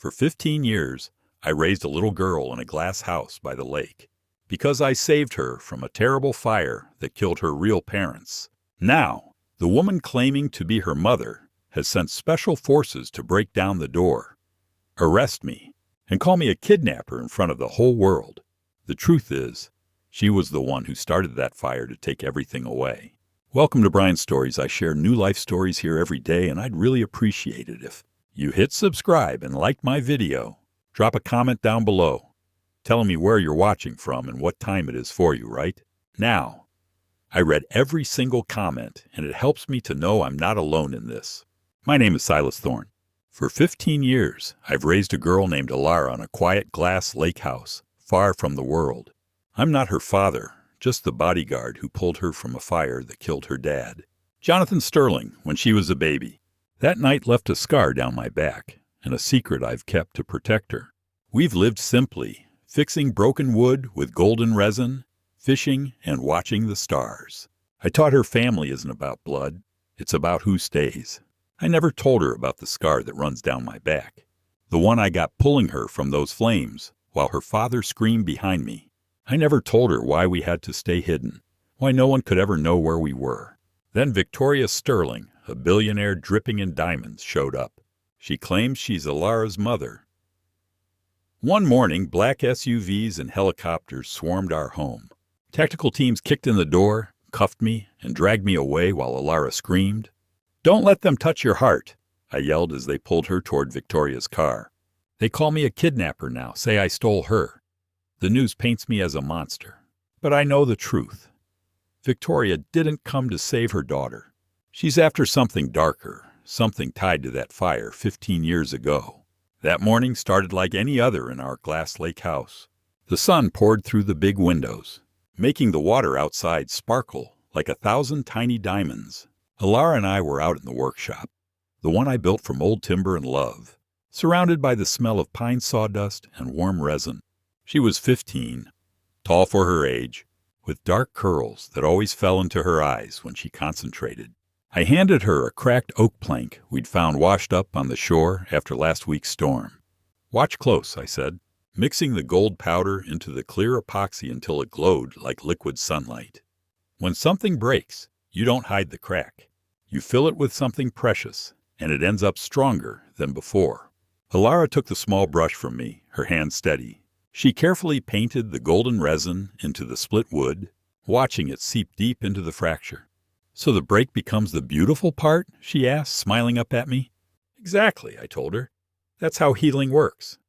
For 15 years, I raised a little girl in a glass house by the lake because I saved her from a terrible fire that killed her real parents. Now, the woman claiming to be her mother has sent special forces to break down the door, arrest me, and call me a kidnapper in front of the whole world. The truth is, she was the one who started that fire to take everything away. Welcome to Brian's Stories. I share new life stories here every day, and I'd really appreciate it if you hit subscribe and like my video. Drop a comment down below, telling me where you're watching from and what time it is for you, right? Now, I read every single comment, and it helps me to know I'm not alone in this. My name is Silas Thorne. For 15 years, I've raised a girl named Elara on a quiet glass lake house, far from the world. I'm not her father, just the bodyguard who pulled her from a fire that killed her dad, Jonathan Sterling, when she was a baby. That night left a scar down my back, and a secret I've kept to protect her. We've lived simply, fixing broken wood with golden resin, fishing, and watching the stars. I taught her family isn't about blood, it's about who stays. I never told her about the scar that runs down my back, the one I got pulling her from those flames while her father screamed behind me. I never told her why we had to stay hidden, why no one could ever know where we were. Then Victoria Sterling, a billionaire dripping in diamonds, showed up. She claims she's Elara's mother. One morning, black SUVs and helicopters swarmed our home. Tactical teams kicked in the door, cuffed me, and dragged me away while Elara screamed. "Don't let them touch your heart," I yelled as they pulled her toward Victoria's car. They call me a kidnapper now, say I stole her. The news paints me as a monster, but I know the truth. Victoria didn't come to save her daughter. She's after something darker, something tied to that fire 15 years ago. That morning started like any other in our glass lake house. The sun poured through the big windows, making the water outside sparkle like 1,000 tiny diamonds. Elara and I were out in the workshop, the one I built from old timber and love, surrounded by the smell of pine sawdust and warm resin. She was 15, tall for her age, with dark curls that always fell into her eyes when she concentrated. I handed her a cracked oak plank we'd found washed up on the shore after last week's storm. "Watch close," I said, mixing the gold powder into the clear epoxy until it glowed like liquid sunlight. "When something breaks, you don't hide the crack. You fill it with something precious, and it ends up stronger than before." Elara took the small brush from me, her hand steady. She carefully painted the golden resin into the split wood, watching it seep deep into the fracture. "So the break becomes the beautiful part?" she asked, smiling up at me. "Exactly," I told her. "That's how healing works.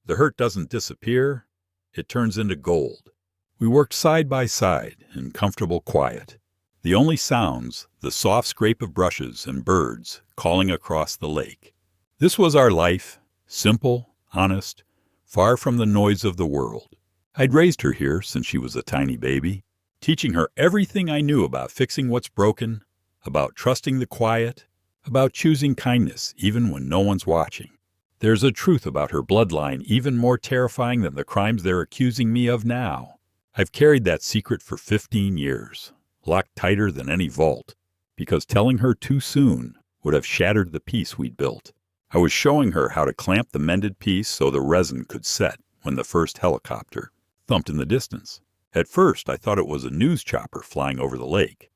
The hurt doesn't disappear, it turns into gold." We worked side by side in comfortable quiet. The only sounds, the soft scrape of brushes and birds calling across the lake. This was our life, simple, honest, far from the noise of the world. I'd raised her here since she was a tiny baby, teaching her everything I knew about fixing what's broken, about trusting the quiet, about choosing kindness even when no one's watching. There's a truth about her bloodline even more terrifying than the crimes they're accusing me of now. I've carried that secret for 15 years, locked tighter than any vault, because telling her too soon would have shattered the peace we'd built. I was showing her how to clamp the mended piece so the resin could set when the first helicopter thumped in the distance. At first, I thought it was a news chopper flying over the lake,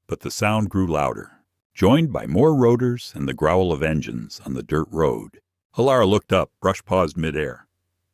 but the sound grew louder, joined by more rotors and the growl of engines on the dirt road. Elara looked up, brush paused midair.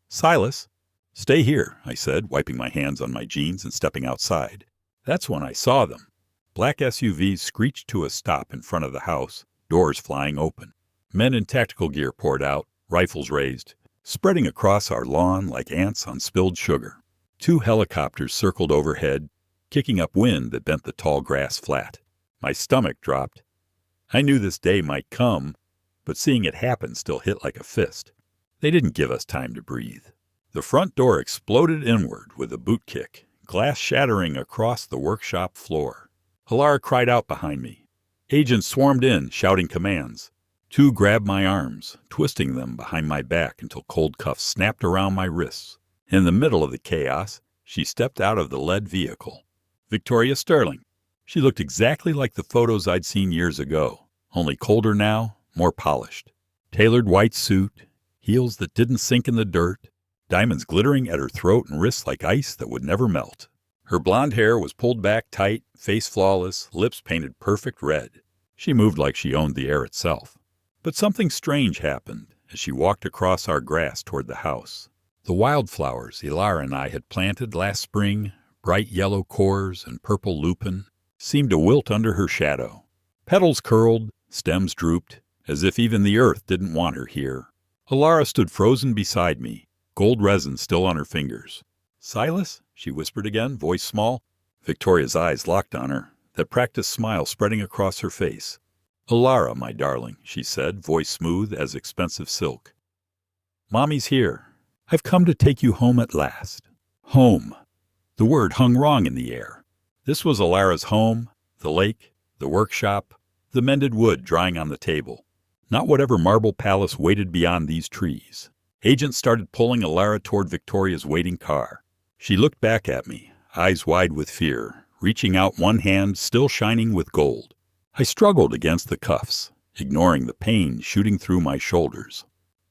"Silas, stay here," I said, wiping my hands on my jeans and stepping outside. That's when I saw them. Black SUVs screeched to a stop in front of the house, doors flying open. Men in tactical gear poured out, rifles raised, spreading across our lawn like ants on spilled sugar. 2 helicopters circled overhead, kicking up wind that bent the tall grass flat. My stomach dropped. I knew this day might come, but seeing it happen still hit like a fist. They didn't give us time to breathe. The front door exploded inward with a boot kick, glass shattering across the workshop floor. Elara cried out behind me. Agents swarmed in, shouting commands. 2 grabbed my arms, twisting them behind my back until cold cuffs snapped around my wrists. In the middle of the chaos, she stepped out of the lead vehicle. Victoria Sterling. She looked exactly like the photos I'd seen years ago, only colder now, more polished. Tailored white suit, heels that didn't sink in the dirt, diamonds glittering at her throat and wrists like ice that would never melt. Her blonde hair was pulled back tight, face flawless, lips painted perfect red. She moved like she owned the air itself. But something strange happened as she walked across our grass toward the house. The wildflowers Elara and I had planted last spring, bright yellow cores and purple lupin, seemed to wilt under her shadow. Petals curled, stems drooped, as if even the earth didn't want her here. Elara stood frozen beside me, gold resin still on her fingers. "Silas?" she whispered again, voice small. Victoria's eyes locked on her, that practiced smile spreading across her face. "Elara, my darling," she said, voice smooth as expensive silk. "Mommy's here. I've come to take you home at last." Home. The word hung wrong in the air. This was Elara's home, the lake, the workshop, the mended wood drying on the table. Not whatever marble palace waited beyond these trees. Agents started pulling Elara toward Victoria's waiting car. She looked back at me, eyes wide with fear, reaching out one hand still shining with gold. I struggled against the cuffs, ignoring the pain shooting through my shoulders.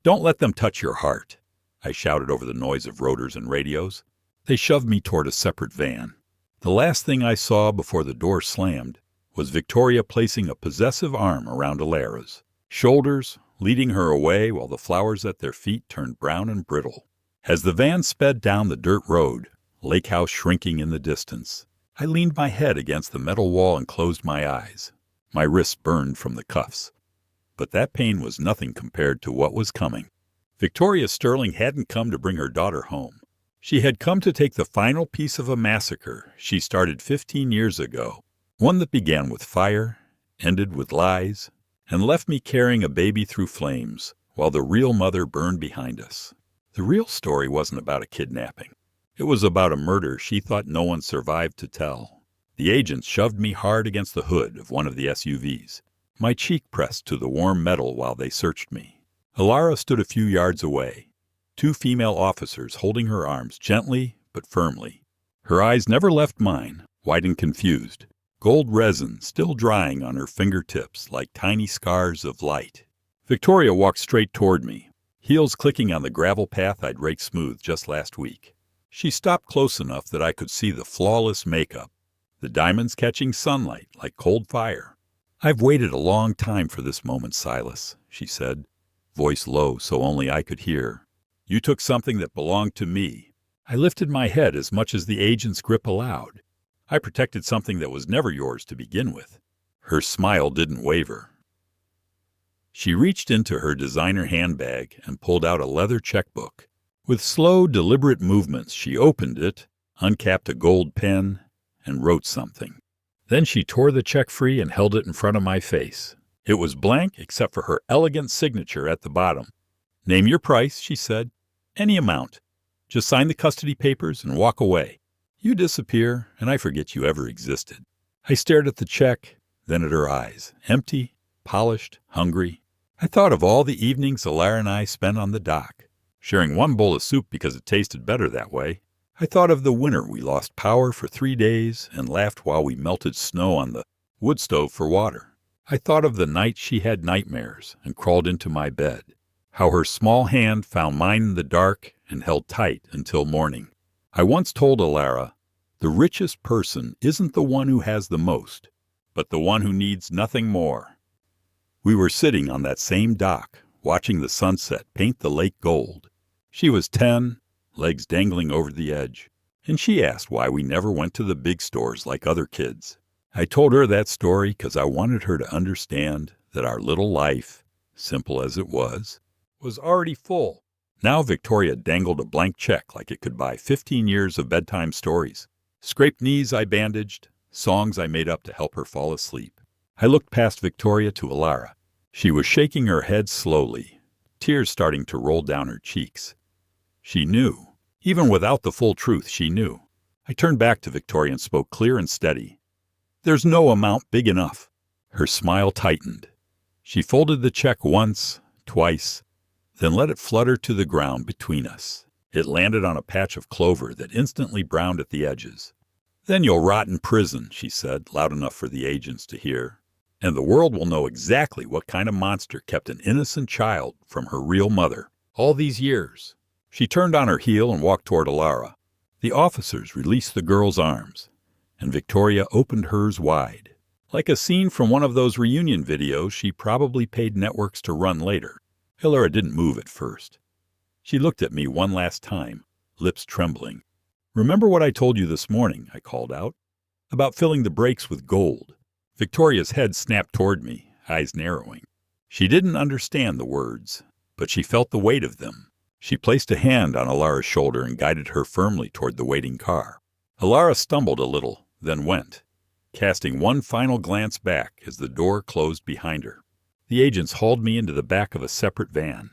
"Don't let them touch your heart," I shouted over the noise of rotors and radios. They shoved me toward a separate van. The last thing I saw before the door slammed was Victoria placing a possessive arm around Elara's shoulders, leading her away while the flowers at their feet turned brown and brittle. As the van sped down the dirt road, Lake House shrinking in the distance, I leaned my head against the metal wall and closed my eyes. My wrists burned from the cuffs. But that pain was nothing compared to what was coming. Victoria Sterling hadn't come to bring her daughter home. She had come to take the final piece of a massacre she started 15 years ago, one that began with fire, ended with lies, and left me carrying a baby through flames while the real mother burned behind us. The real story wasn't about a kidnapping. It was about a murder she thought no one survived to tell. The agents shoved me hard against the hood of one of the SUVs, my cheek pressed to the warm metal while they searched me. Elara stood a few yards away, 2 female officers holding her arms gently but firmly. Her eyes never left mine, wide and confused, gold resin still drying on her fingertips like tiny scars of light. Victoria walked straight toward me, heels clicking on the gravel path I'd raked smooth just last week. She stopped close enough that I could see the flawless makeup, the diamonds catching sunlight like cold fire. "I've waited a long time for this moment, Silas," she said, voice low so only I could hear. "You took something that belonged to me. I lifted my head as much as the agent's grip allowed. I protected something that was never yours to begin with." Her smile didn't waver. She reached into her designer handbag and pulled out a leather checkbook. With slow, deliberate movements, she opened it, uncapped a gold pen, and wrote something. Then she tore the check free and held it in front of my face. It was blank except for her elegant signature at the bottom. "Name your price," she said. "Any amount. Just sign the custody papers and walk away. You disappear, and I forget you ever existed." I stared at the check, then at her eyes, empty, polished, hungry. I thought of all the evenings Elara and I spent on the dock, sharing one bowl of soup because it tasted better that way. I thought of the winter we lost power for 3 days and laughed while we melted snow on the wood stove for water. I thought of the night she had nightmares and crawled into my bed, how her small hand found mine in the dark and held tight until morning. I once told Elara, the richest person isn't the one who has the most, but the one who needs nothing more. We were sitting on that same dock, watching the sunset paint the lake gold. She was 10, legs dangling over the edge, and she asked why we never went to the big stores like other kids. I told her that story because I wanted her to understand that our little life, simple as it was already full. Now Victoria dangled a blank check like it could buy 15 years of bedtime stories. Scraped knees I bandaged, songs I made up to help her fall asleep. I looked past Victoria to Elara. She was shaking her head slowly, tears starting to roll down her cheeks. She knew. Even without the full truth, she knew. I turned back to Victoria and spoke clear and steady. "There's no amount big enough." Her smile tightened. She folded the check once, twice, then let it flutter to the ground between us. It landed on a patch of clover that instantly browned at the edges. "Then you'll rot in prison," she said, loud enough for the agents to hear. "And the world will know exactly what kind of monster kept an innocent child from her real mother." All these years. She turned on her heel and walked toward Elara. The officers released the girl's arms, and Victoria opened hers wide. Like a scene from one of those reunion videos she probably paid networks to run later. Elara didn't move at first. She looked at me one last time, lips trembling. "Remember what I told you this morning," I called out, "about filling the brakes with gold?" Victoria's head snapped toward me, eyes narrowing. She didn't understand the words, but she felt the weight of them. She placed a hand on Elara's shoulder and guided her firmly toward the waiting car. Elara stumbled a little, then went, casting one final glance back as the door closed behind her. The agents hauled me into the back of a separate van.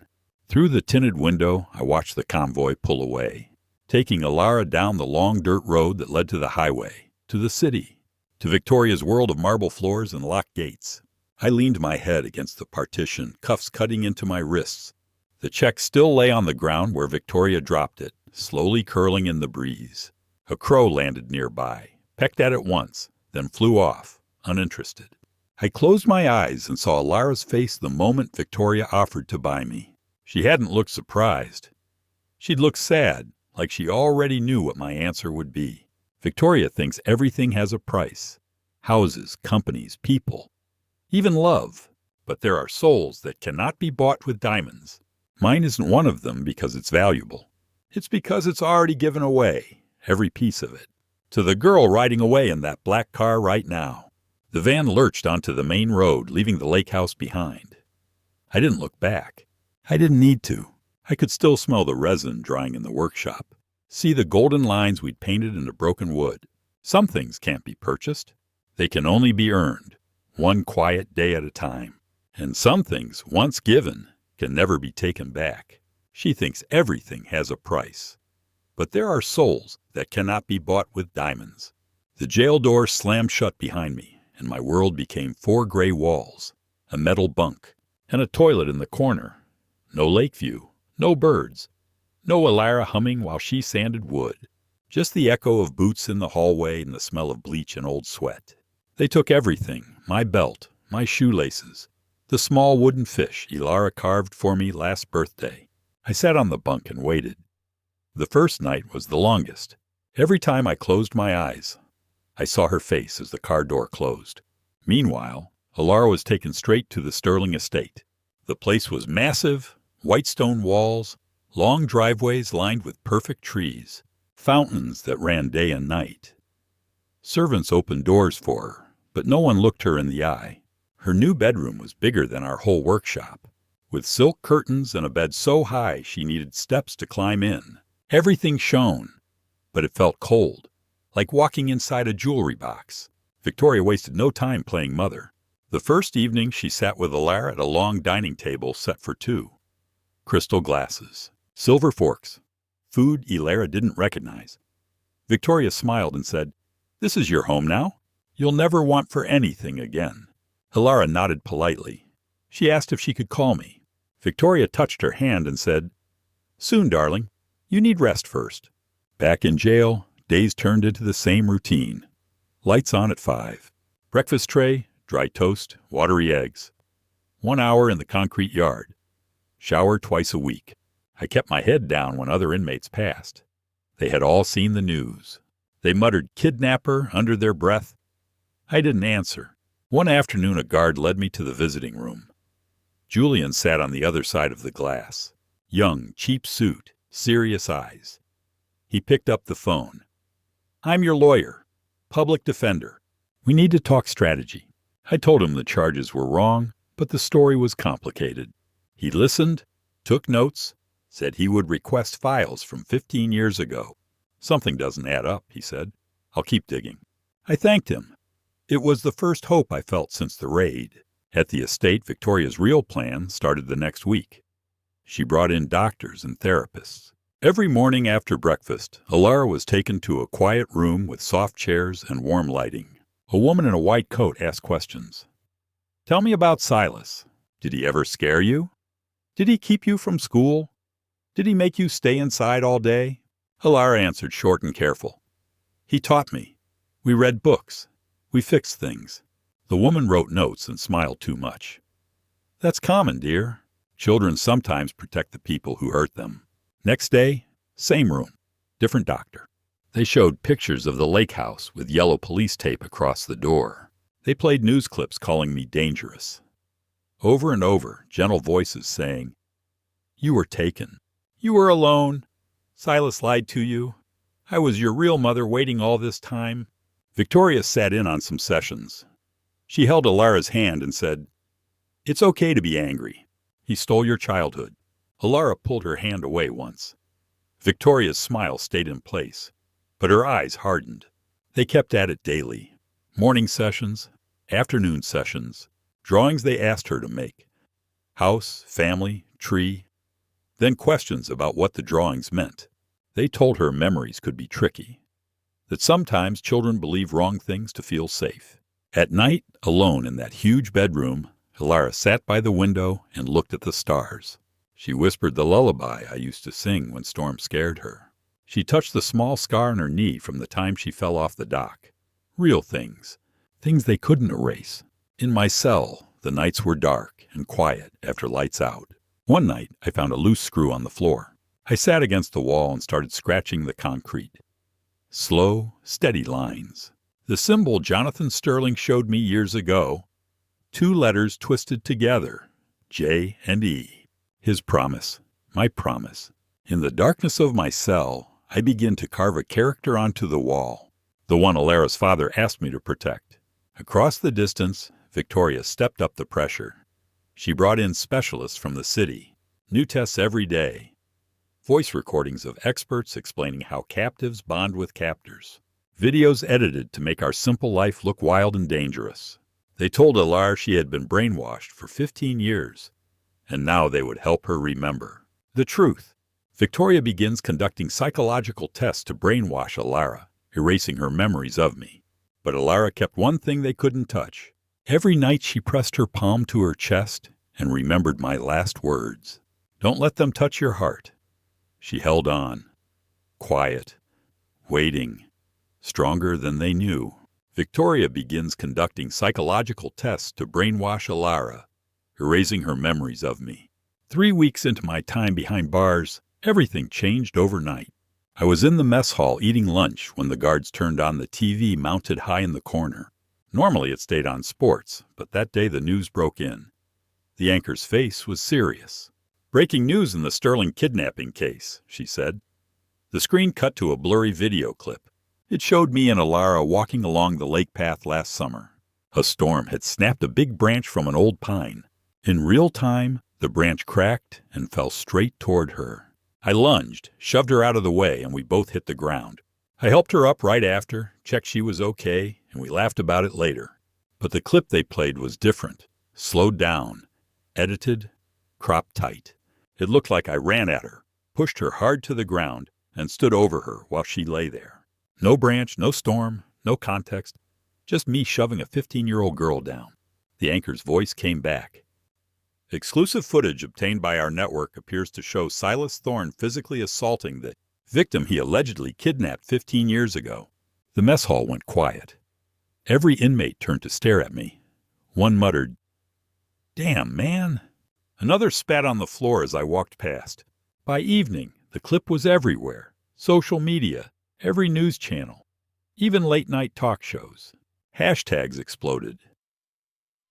Through the tinted window, I watched the convoy pull away, taking Elara down the long dirt road that led to the highway, to the city, to Victoria's world of marble floors and locked gates. I leaned my head against the partition, cuffs cutting into my wrists. The check still lay on the ground where Victoria dropped it, slowly curling in the breeze. A crow landed nearby, pecked at it once, then flew off, uninterested. I closed my eyes and saw Elara's face the moment Victoria offered to buy me. She hadn't looked surprised. She'd looked sad, like she already knew what my answer would be. Victoria thinks everything has a price. Houses, companies, people, even love. But there are souls that cannot be bought with diamonds. Mine isn't one of them because it's valuable. It's because it's already given away, every piece of it, to the girl riding away in that black car right now. The van lurched onto the main road, leaving the lake house behind. I didn't look back. I didn't need to. I could still smell the resin drying in the workshop, see the golden lines we'd painted into broken wood. Some things can't be purchased. They can only be earned, one quiet day at a time. And some things, once given, can never be taken back. She thinks everything has a price. But there are souls that cannot be bought with diamonds. The jail door slammed shut behind me, and my world became 4 gray walls, a metal bunk, and a toilet in the corner. No lake view, no birds, no Elara humming while she sanded wood. Just the echo of boots in the hallway and the smell of bleach and old sweat. They took everything, my belt, my shoelaces, the small wooden fish Elara carved for me last birthday. I sat on the bunk and waited. The first night was the longest. Every time I closed my eyes, I saw her face as the car door closed. Meanwhile, Elara was taken straight to the Sterling estate. The place was massive, white stone walls, long driveways lined with perfect trees, fountains that ran day and night. Servants opened doors for her, but no one looked her in the eye. Her new bedroom was bigger than our whole workshop, with silk curtains and a bed so high she needed steps to climb in. Everything shone, but it felt cold, like walking inside a jewelry box. Victoria wasted no time playing mother. The first evening she sat with Elara at a long dining table set for 2. Crystal glasses, silver forks, food Elara didn't recognize. Victoria smiled and said, "This is your home now. You'll never want for anything again." Elara nodded politely. She asked if she could call me. Victoria touched her hand and said, "Soon, darling. You need rest first." Back in jail, days turned into the same routine. Lights on at 5. Breakfast tray, dry toast, watery eggs. 1 hour in the concrete yard. Shower twice a week. I kept my head down when other inmates passed. They had all seen the news. They muttered "Kidnapper" under their breath. I didn't answer. One afternoon a guard led me to the visiting room. Julian sat on the other side of the glass. Young, cheap suit, serious eyes. He picked up the phone. "I'm your lawyer, public defender. We need to talk strategy." I told him the charges were wrong, but the story was complicated. He listened, took notes, said he would request files from 15 years ago. "Something doesn't add up," he said. "I'll keep digging." I thanked him. It was the first hope I felt since the raid. At the estate, Victoria's real plan started the next week. She brought in doctors and therapists. Every morning after breakfast, Elara was taken to a quiet room with soft chairs and warm lighting. A woman in a white coat asked questions. "Tell me about Silas. Did he ever scare you? Did he keep you from school? Did he make you stay inside all day?" Elara answered short and careful. "He taught me. We read books. We fixed things." The woman wrote notes and smiled too much. "That's common, dear. Children sometimes protect the people who hurt them. Next day, same room, different doctor. They showed pictures of the lake house with yellow police tape across the door. They played news clips calling me dangerous. Over and over, gentle voices saying, "You were taken. You were alone. Silas lied to you. I was your real mother waiting all this time." Victoria sat in on some sessions. She held Elara's hand and said, "It's okay to be angry. He stole your childhood." Elara pulled her hand away once. Victoria's smile stayed in place, but her eyes hardened. They kept at it daily. Morning sessions, afternoon sessions, drawings they asked her to make. House, family, tree. Then questions about what the drawings meant. They told her memories could be tricky. That sometimes children believe wrong things to feel safe. At night, alone in that huge bedroom, Elara sat by the window and looked at the stars. She whispered the lullaby I used to sing when storms scared her. She touched the small scar on her knee from the time she fell off the dock. Real things. Things they couldn't erase. In my cell, the nights were dark and quiet after lights out. One night, I found a loose screw on the floor. I sat against the wall and started scratching the concrete. Slow, steady lines. The symbol Jonathan Sterling showed me years ago. 2 letters twisted together, J and E. His promise, my promise. In the darkness of my cell, I begin to carve a character onto the wall, the one Elara's father asked me to protect. Across the distance, Victoria stepped up the pressure. She brought in specialists from the city, new tests every day, voice recordings of experts explaining how captives bond with captors, videos edited to make our simple life look wild and dangerous. They told Elara she had been brainwashed for 15 years, and now they would help her remember the truth. Victoria begins conducting psychological tests to brainwash Elara, erasing her memories of me. But Elara kept one thing they couldn't touch. Every night she pressed her palm to her chest and remembered my last words. "Don't let them touch your heart." She held on, quiet, waiting, stronger than they knew. Victoria begins conducting psychological tests to brainwash Elara, erasing her memories of me. 3 weeks into my time behind bars, everything changed overnight. I was in the mess hall eating lunch when the guards turned on the TV mounted high in the corner. Normally it stayed on sports, but that day the news broke in. The anchor's face was serious. "Breaking news in the Sterling kidnapping case," she said. The screen cut to a blurry video clip. It showed me and Elara walking along the lake path last summer. A storm had snapped a big branch from an old pine. In real time, the branch cracked and fell straight toward her. I lunged, shoved her out of the way, and we both hit the ground. I helped her up right after, checked she was okay, and we laughed about it later. But the clip they played was different, slowed down, edited, cropped tight. It looked like I ran at her, pushed her hard to the ground, and stood over her while she lay there. No branch, no storm, no context, just me shoving a 15-year-old girl down. The anchor's voice came back. "Exclusive footage obtained by our network appears to show Silas Thorne physically assaulting the victim he allegedly kidnapped 15 years ago." The mess hall went quiet. Every inmate turned to stare at me. One muttered, "Damn, man." Another spat on the floor as I walked past. By evening, the clip was everywhere. Social media, every news channel, even late-night talk shows. Hashtags exploded.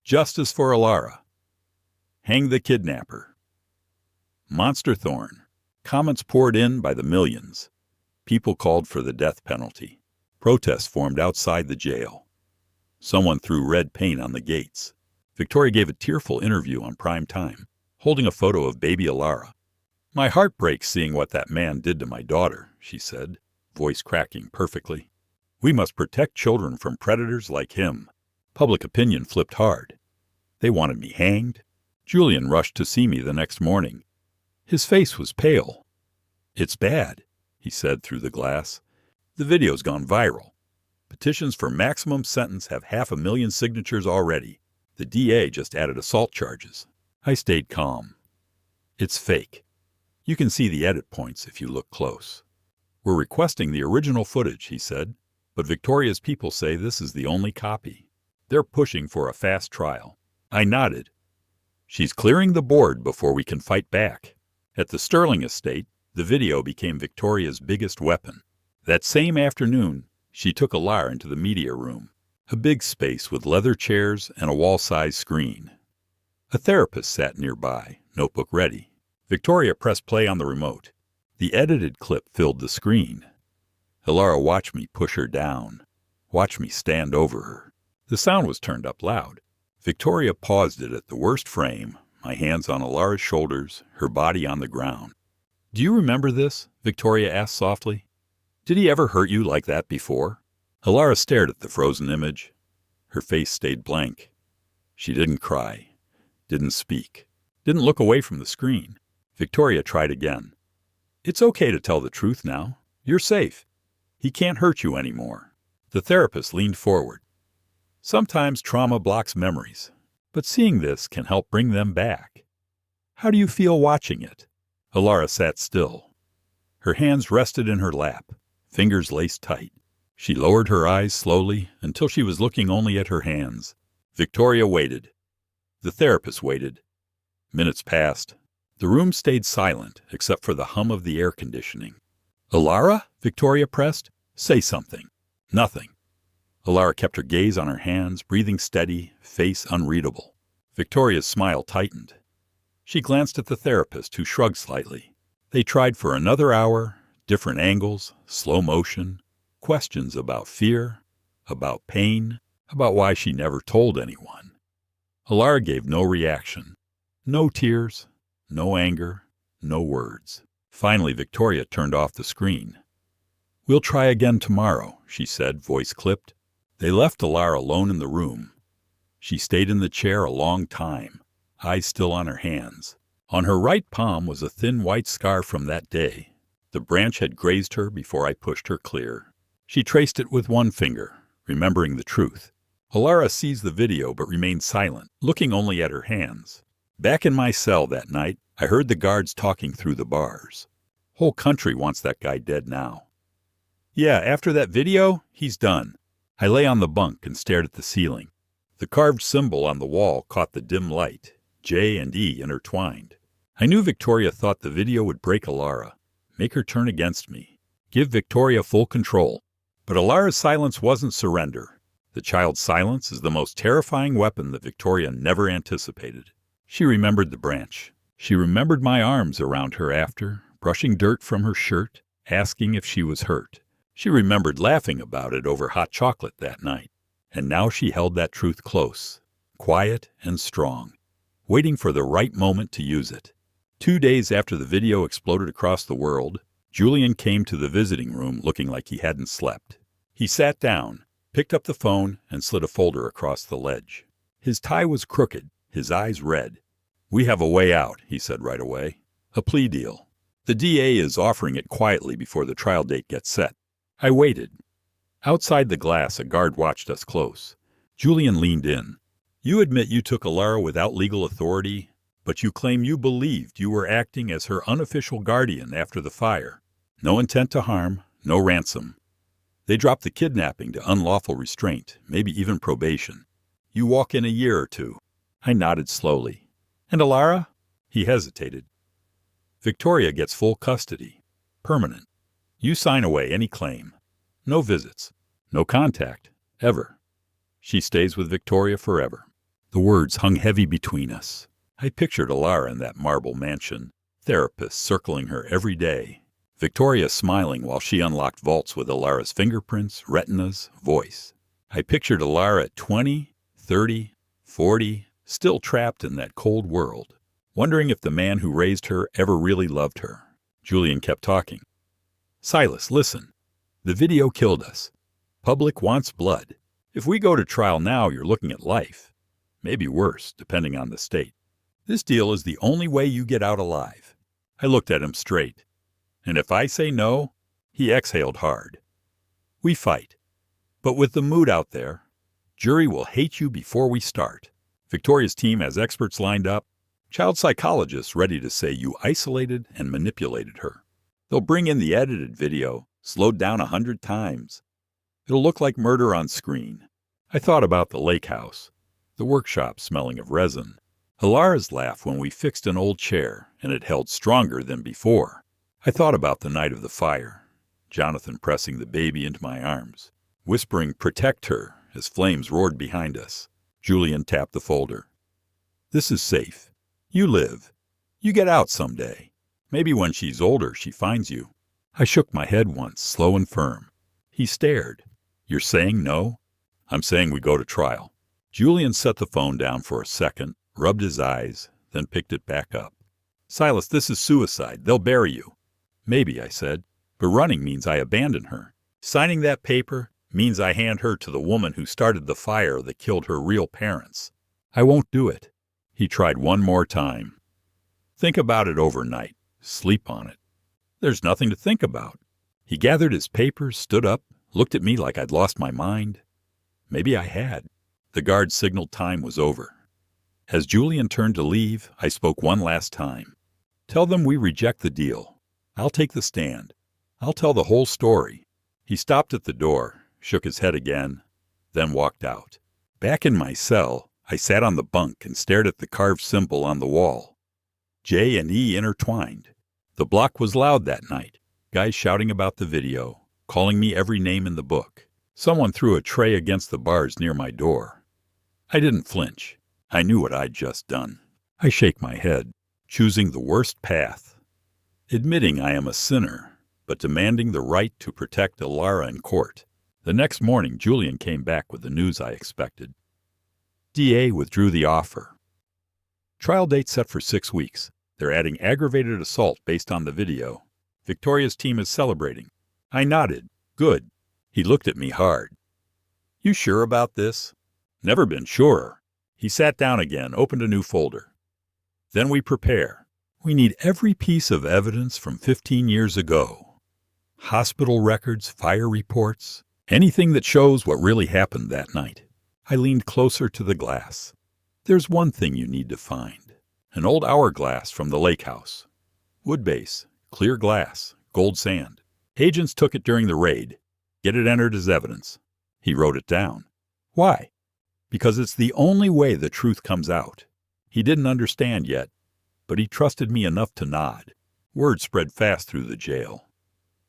"Justice for Elara." "Hang the Kidnapper." "Monster Thorne." Comments poured in by the millions. People called for the death penalty. Protests formed outside the jail. Someone threw red paint on the gates. Victoria gave a tearful interview on prime time, holding a photo of baby Elara. "My heart breaks seeing what that man did to my daughter," she said, voice cracking perfectly. "We must protect children from predators like him." Public opinion flipped hard. They wanted me hanged. Julian rushed to see me the next morning. His face was pale. "It's bad," he said through the glass. "The video's gone viral. Petitions for maximum sentence have 500,000 signatures already. The DA just added assault charges." I stayed calm. "It's fake. You can see the edit points if you look close." "We're requesting the original footage," he said, "but Victoria's people say this is the only copy. They're pushing for a fast trial." I nodded. She's clearing the board before we can fight back. At the Sterling estate, the video became Victoria's biggest weapon. That same afternoon, she took Elara into the media room, a big space with leather chairs and a wall-sized screen. A therapist sat nearby, notebook ready. Victoria pressed play on the remote. The edited clip filled the screen. Elara watched me push her down, watched me stand over her. The sound was turned up loud. Victoria paused it at the worst frame, my hands on Elara's shoulders, her body on the ground. "Do you remember this?" Victoria asked softly. "Did he ever hurt you like that before?" Elara stared at the frozen image. Her face stayed blank. She didn't cry, didn't speak, didn't look away from the screen. Victoria tried again. "It's okay to tell the truth now. You're safe. He can't hurt you anymore." The therapist leaned forward. "Sometimes trauma blocks memories, but seeing this can help bring them back. How do you feel watching it?" Elara sat still. Her hands rested in her lap, fingers laced tight. She lowered her eyes slowly until she was looking only at her hands. Victoria waited. The therapist waited. Minutes passed. The room stayed silent except for the hum of the air conditioning. "Elara?" Victoria pressed. "Say something." Nothing. Elara kept her gaze on her hands, breathing steady, face unreadable. Victoria's smile tightened. She glanced at the therapist, who shrugged slightly. They tried for another hour, different angles, slow motion, questions about fear, about pain, about why she never told anyone. Elara gave no reaction. No tears, no anger, no words. Finally, Victoria turned off the screen. "We'll try again tomorrow," she said, voice clipped. They left Elara alone in the room. She stayed in the chair a long time, eyes still on her hands. On her right palm was a thin white scar from that day. The branch had grazed her before I pushed her clear. She traced it with one finger, remembering the truth. Elara seized the video but remained silent, looking only at her hands. Back in my cell that night, I heard the guards talking through the bars. Whole country wants that guy dead now. "Yeah, after that video, he's done." I lay on the bunk and stared at the ceiling. The carved symbol on the wall caught the dim light, J and E intertwined. I knew Victoria thought the video would break Elara, make her turn against me, give Victoria full control. But Elara's silence wasn't surrender. The child's silence is the most terrifying weapon that Victoria never anticipated. She remembered the branch. She remembered my arms around her after, brushing dirt from her shirt, asking if she was hurt. She remembered laughing about it over hot chocolate that night. And now she held that truth close, quiet and strong, waiting for the right moment to use it. 2 days after the video exploded across the world, Julian came to the visiting room looking like he hadn't slept. He sat down, picked up the phone, and slid a folder across the ledge. His tie was crooked, his eyes red. "We have a way out," he said right away. "A plea deal. The DA is offering it quietly before the trial date gets set." I waited. Outside the glass, a guard watched us close. Julian leaned in. "You admit you took Elara without legal authority, but you claim you believed you were acting as her unofficial guardian after the fire. No intent to harm, no ransom. They dropped the kidnapping to unlawful restraint, maybe even probation. You walk in a year or two." I nodded slowly. "And Elara?" He hesitated. "Victoria gets full custody. Permanent. You sign away any claim. No visits. No contact. Ever. She stays with Victoria forever." The words hung heavy between us. I pictured Elara in that marble mansion, therapists circling her every day, Victoria smiling while she unlocked vaults with Elara's fingerprints, retinas, voice. I pictured Elara at 20, 30, 40, still trapped in that cold world, wondering if the man who raised her ever really loved her. Julian kept talking. "Silas, listen. The video killed us. Public wants blood. If we go to trial now, you're looking at life. Maybe worse, depending on the state. This deal is the only way you get out alive." I looked at him straight. "And if I say no?" He exhaled hard. "We fight. But with the mood out there, jury will hate you before we start. Victoria's team has experts lined up, child psychologists ready to say you isolated and manipulated her. They'll bring in the edited video, slowed down 100 times. It'll look like murder on screen." I thought about the lake house, the workshop smelling of resin, Elara's laugh when we fixed an old chair, and it held stronger than before. I thought about the night of the fire, Jonathan pressing the baby into my arms, whispering, "Protect her," as flames roared behind us. Julian tapped the folder. "This is safe. You live. You get out someday. Maybe when she's older, she finds you." I shook my head once, slow and firm. He stared. "You're saying no?" "I'm saying we go to trial." Julian set the phone down for a second, rubbed his eyes, then picked it back up. "Silas, this is suicide. They'll bury you." "Maybe," I said, "but running means I abandon her. Signing that paper means I hand her to the woman who started the fire that killed her real parents. I won't do it." He tried one more time. "Think about it overnight. Sleep on it." "There's nothing to think about." He gathered his papers, stood up, looked at me like I'd lost my mind. Maybe I had. The guard signaled time was over. As Julian turned to leave, I spoke one last time. "Tell them we reject the deal. I'll take the stand. I'll tell the whole story." He stopped at the door, shook his head again, then walked out. Back in my cell, I sat on the bunk and stared at the carved symbol on the wall. J and E intertwined. The block was loud that night. Guys shouting about the video, calling me every name in the book. Someone threw a tray against the bars near my door. I didn't flinch. I knew what I'd just done. I shake my head, choosing the worst path. Admitting I am a sinner, but demanding the right to protect Elara in court. The next morning, Julian came back with the news I expected. DA withdrew the offer. Trial date set for 6 weeks. They're adding aggravated assault based on the video. Victoria's team is celebrating. I nodded. Good. He looked at me hard. "You sure about this?" "Never been surer." He sat down again, opened a new folder. "Then we prepare. We need every piece of evidence from 15 years ago. Hospital records, fire reports, anything that shows what really happened that night." I leaned closer to the glass. "There's one thing you need to find. An old hourglass from the lake house. Wood base, clear glass, gold sand. Agents took it during the raid. Get it entered as evidence." He wrote it down. "Why?" "Because it's the only way the truth comes out." He didn't understand yet, but he trusted me enough to nod. Word spread fast through the jail.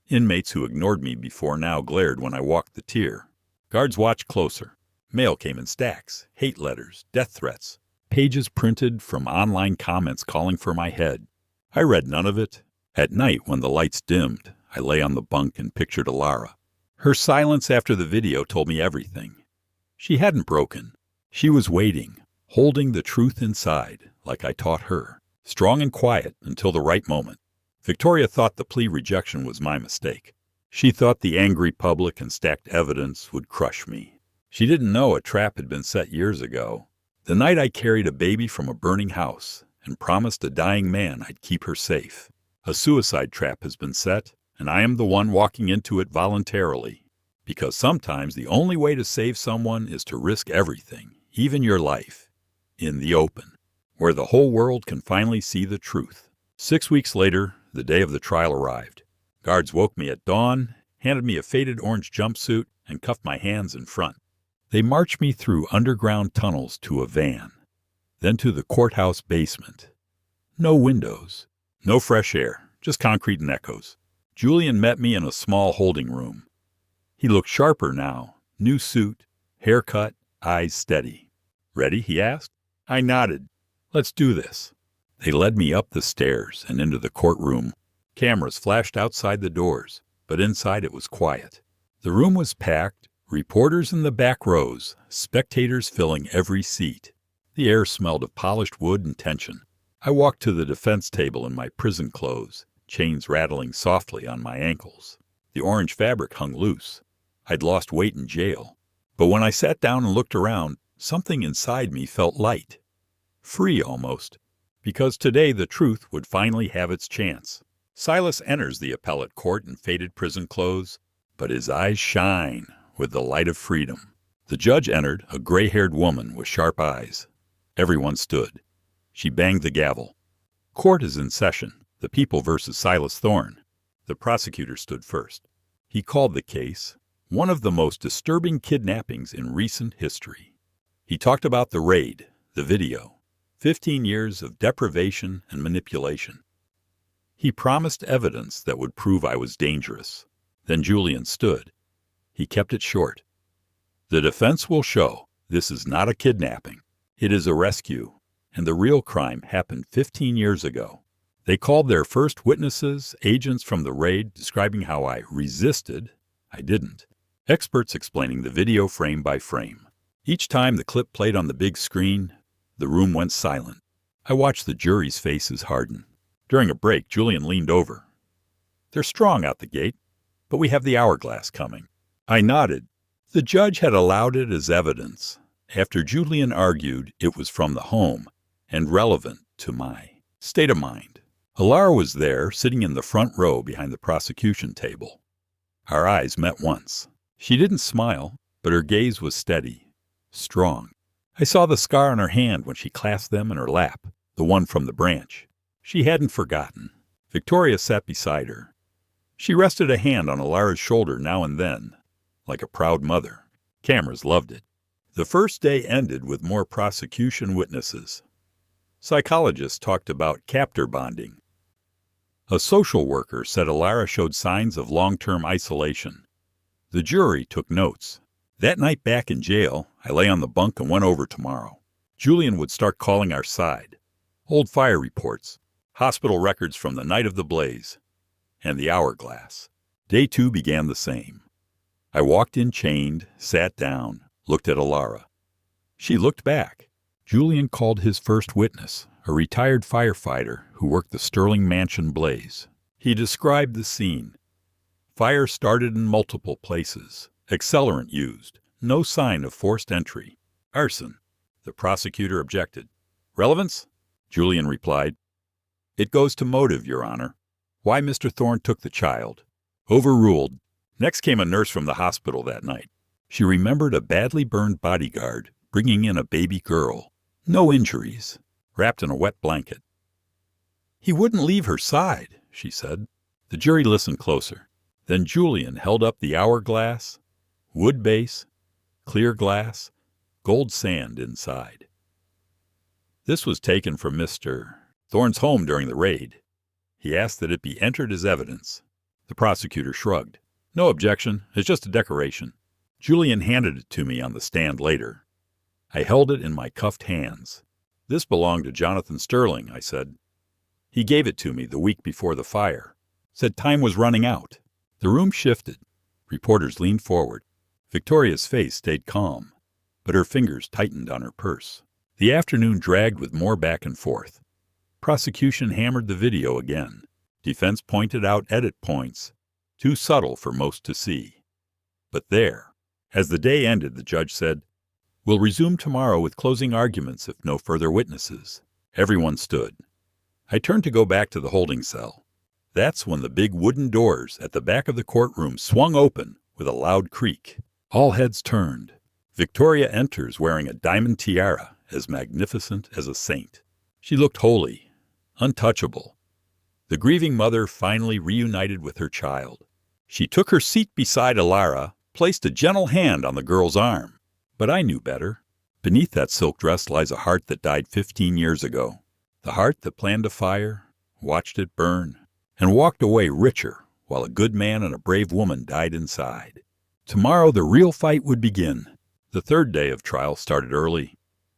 Inmates who ignored me before now glared when I walked the tier. Guards watched closer. Mail came in stacks, hate letters, death threats, pages printed from online comments calling for my head. I read none of it. At night, when the lights dimmed, I lay on the bunk and pictured Elara. Her silence after the video told me everything. She hadn't broken. She was waiting, holding the truth inside, like I taught her, strong and quiet until the right moment. Victoria thought the plea rejection was my mistake. She thought the angry public and stacked evidence would crush me. She didn't know a trap had been set years ago. The night I carried a baby from a burning house and promised a dying man I'd keep her safe. A suicide trap has been set, and I am the one walking into it voluntarily. Because sometimes the only way to save someone is to risk everything, even your life, in the open, where the whole world can finally see the truth. 6 weeks later, the day of the trial arrived. Guards woke me at dawn, handed me a faded orange jumpsuit, and cuffed my hands in front. They marched me through underground tunnels to a van, then to the courthouse basement. No windows, no fresh air, just concrete and echoes. Julian met me in a small holding room. He looked sharper now, new suit, haircut, eyes steady. "Ready?" he asked. I nodded. "Let's do this." They led me up the stairs and into the courtroom. Cameras flashed outside the doors, but inside it was quiet. The room was packed, reporters in the back rows, spectators filling every seat. The air smelled of polished wood and tension. I walked to the defense table in my prison clothes, chains rattling softly on my ankles. The orange fabric hung loose. I'd lost weight in jail. But when I sat down and looked around, something inside me felt light. Free almost. Because today the truth would finally have its chance. Silas enters the appellate court in faded prison clothes, but his eyes shine with the light of freedom. The judge entered, a gray-haired woman with sharp eyes. Everyone stood. She banged the gavel. Court is in session. The people versus Silas Thorne. The prosecutor stood first. He called the case one of the most disturbing kidnappings in recent history. He talked about the raid, the video, 15 years of deprivation and manipulation. He promised evidence that would prove I was dangerous. Then Julian stood. He kept it short. The defense will show this is not a kidnapping. It is a rescue, and the real crime happened 15 years ago. They called their first witnesses, agents from the raid, describing how I resisted. I didn't. Experts explaining the video frame by frame. Each time the clip played on the big screen, the room went silent. I watched the jury's faces harden. During a break, Julian leaned over. They're strong out the gate, but we have the hourglass coming. I nodded. The judge had allowed it as evidence. After Julian argued, it was from the home and relevant to my state of mind. Elara was there, sitting in the front row behind the prosecution table. Our eyes met once. She didn't smile, but her gaze was steady, strong. I saw the scar on her hand when she clasped them in her lap, the one from the branch. She hadn't forgotten. Victoria sat beside her. She rested a hand on Elara's shoulder now and then, like a proud mother. Cameras loved it. The first day ended with more prosecution witnesses. Psychologists talked about captor bonding. A social worker said Elara showed signs of long-term isolation. The jury took notes. That night back in jail, I lay on the bunk and went over tomorrow. Julian would start calling our side. Old fire reports, hospital records from the night of the blaze, and the hourglass. Day 2 began the same. I walked in chained, sat down, looked at Elara. She looked back. Julian called his first witness, a retired firefighter who worked the Sterling Mansion blaze. He described the scene. Fire started in multiple places. Accelerant used. No sign of forced entry. Arson. The prosecutor objected. Relevance? Julian replied. It goes to motive, Your Honor. Why Mr. Thorne took the child. Overruled. Next came a nurse from the hospital that night. She remembered a badly burned bodyguard bringing in a baby girl. No injuries. Wrapped in a wet blanket. He wouldn't leave her side, she said. The jury listened closer. Then Julian held up the hourglass, wood base, clear glass, gold sand inside. This was taken from Mr. Thorne's home during the raid. He asked that it be entered as evidence. The prosecutor shrugged. No objection, it's just a decoration. Julian handed it to me on the stand later. I held it in my cuffed hands. This belonged to Jonathan Sterling, I said. He gave it to me the week before the fire. Said time was running out. The room shifted. Reporters leaned forward. Victoria's face stayed calm, but her fingers tightened on her purse. The afternoon dragged with more back and forth. Prosecution hammered the video again. Defense pointed out edit points, too subtle for most to see. But there, as the day ended, the judge said, "We'll resume tomorrow with closing arguments if no further witnesses." Everyone stood. I turned to go back to the holding cell. That's when the big wooden doors at the back of the courtroom swung open with a loud creak. All heads turned. Victoria enters wearing a diamond tiara as magnificent as a saint. She looked holy, untouchable. The grieving mother finally reunited with her child. She took her seat beside Elara, placed a gentle hand on the girl's arm. But I knew better. Beneath that silk dress lies a heart that died 15 years ago. The heart that planned a fire, watched it burn, and walked away richer while a good man and a brave woman died inside. Tomorrow the real fight would begin. The third day of trial started early.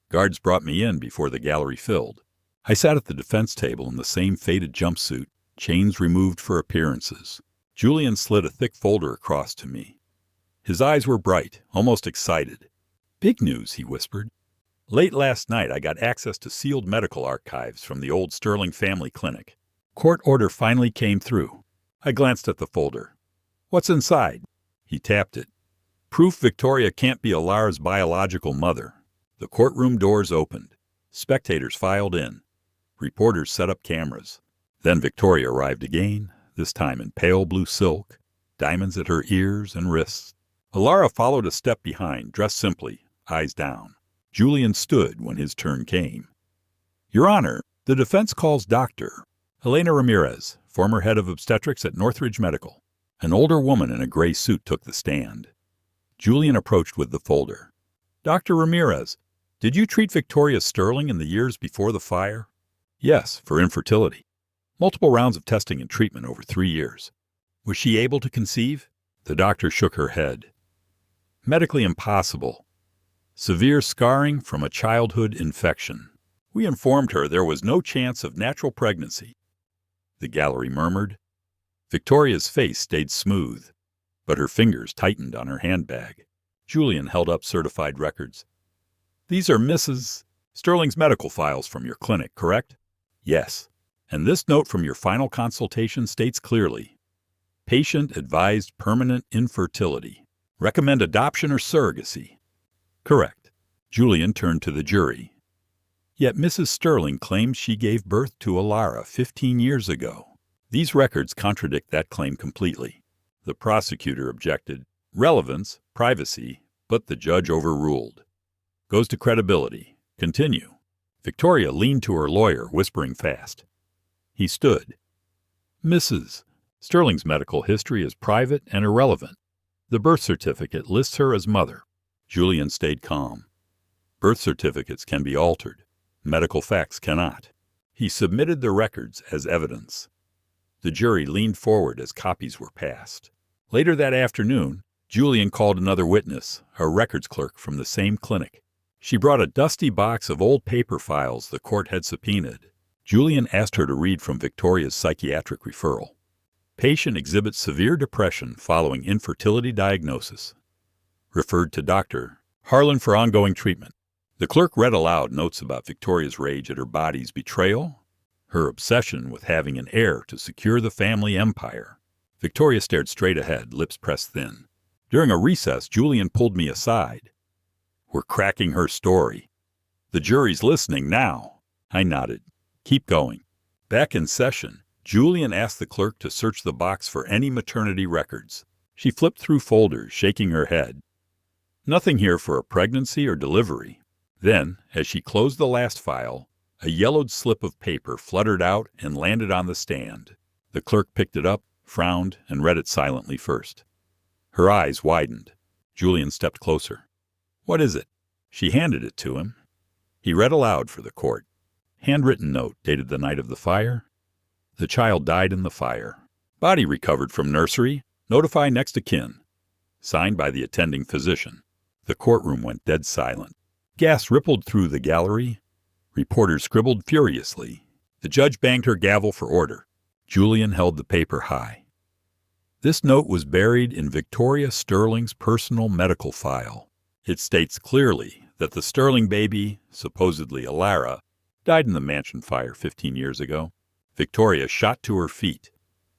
Guards brought me in before the gallery filled. I sat at the defense table in the same faded jumpsuit, chains removed for appearances. Julian slid a thick folder across to me. His eyes were bright, almost excited. "Big news," he whispered. "Late last night I got access to sealed medical archives from the old Sterling family clinic. Court order finally came through." I glanced at the folder. "What's inside?" He tapped it. "Proof Victoria can't be Elara's biological mother." The courtroom doors opened. Spectators filed in. Reporters set up cameras. Then Victoria arrived again, this time in pale blue silk, diamonds at her ears and wrists. Elara followed a step behind, dressed simply, eyes down. Julian stood when his turn came. "Your Honor, the defense calls Dr. Elena Ramirez, former head of obstetrics at Northridge Medical." An older woman in a gray suit took the stand. Julian approached with the folder. "Dr. Ramirez, Did you treat Victoria Sterling in the years before the fire? Yes, for infertility. Multiple rounds of testing and treatment over 3 years. Was she able to conceive? The doctor shook her head. Medically impossible. Severe scarring from a childhood infection. We informed her there was no chance of natural pregnancy. The gallery murmured. Victoria's face stayed smooth, but her fingers tightened on her handbag. Julian held up certified records. These are Mrs. Sterling's medical files from your clinic, correct? Yes. And this note from your final consultation states clearly, patient advised permanent infertility. Recommend adoption or surrogacy. Correct. Julian turned to the jury. Yet Mrs. Sterling claims she gave birth to Elara 15 years ago. These records contradict that claim completely. The prosecutor objected. Relevance, privacy, but the judge overruled. Goes to credibility. Continue. Victoria leaned to her lawyer, whispering fast. He stood. Mrs. Sterling's medical history is private and irrelevant. The birth certificate lists her as mother. Julian stayed calm. Birth certificates can be altered. Medical facts cannot. He submitted the records as evidence. The jury leaned forward as copies were passed. Later that afternoon, Julian called another witness, a records clerk from the same clinic. She brought a dusty box of old paper files the court had subpoenaed. Julian asked her to read from Victoria's psychiatric referral. Patient exhibits severe depression following infertility diagnosis. Referred to Dr. Harlan for ongoing treatment. The clerk read aloud notes about Victoria's rage at her body's betrayal, her obsession with having an heir to secure the family empire. Victoria stared straight ahead, lips pressed thin. During a recess, Julian pulled me aside. We're cracking her story. The jury's listening now. I nodded. Keep going. Back in session, Julian asked the clerk to search the box for any maternity records. She flipped through folders, shaking her head. Nothing here for a pregnancy or delivery. Then, as she closed the last file, a yellowed slip of paper fluttered out and landed on the stand. The clerk picked it up, frowned, and read it silently first. Her eyes widened. Julian stepped closer. What is it? She handed it to him. He read aloud for the court. Handwritten note dated the night of the fire. The child died in the fire. Body recovered from nursery. Notify next of kin. Signed by the attending physician. The courtroom went dead silent. Gas rippled through the gallery. Reporters scribbled furiously. The judge banged her gavel for order. Julian held the paper high. This note was buried in Victoria Sterling's personal medical file. It states clearly that the Sterling baby, supposedly Elara, died in the mansion fire 15 years ago. Victoria shot to her feet.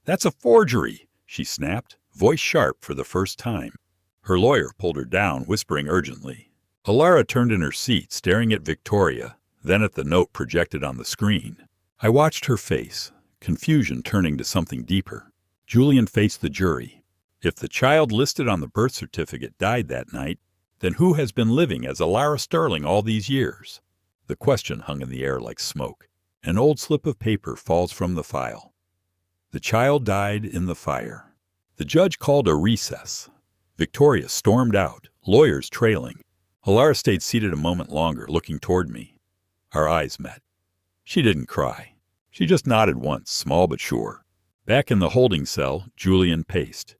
That's a forgery, she snapped, voice sharp for the first time. Her lawyer pulled her down, whispering urgently. Elara turned in her seat, staring at Victoria, then at the note projected on the screen. I watched her face, confusion turning to something deeper. Julian faced the jury. If the child listed on the birth certificate died that night, then who has been living as Elara Sterling all these years? The question hung in the air like smoke. An old slip of paper falls from the file. The child died in the fire. The judge called a recess. Victoria stormed out, lawyers trailing. Elara stayed seated a moment longer, looking toward me. Our eyes met. She didn't cry. She just nodded once, small but sure. Back in the holding cell, Julian paced.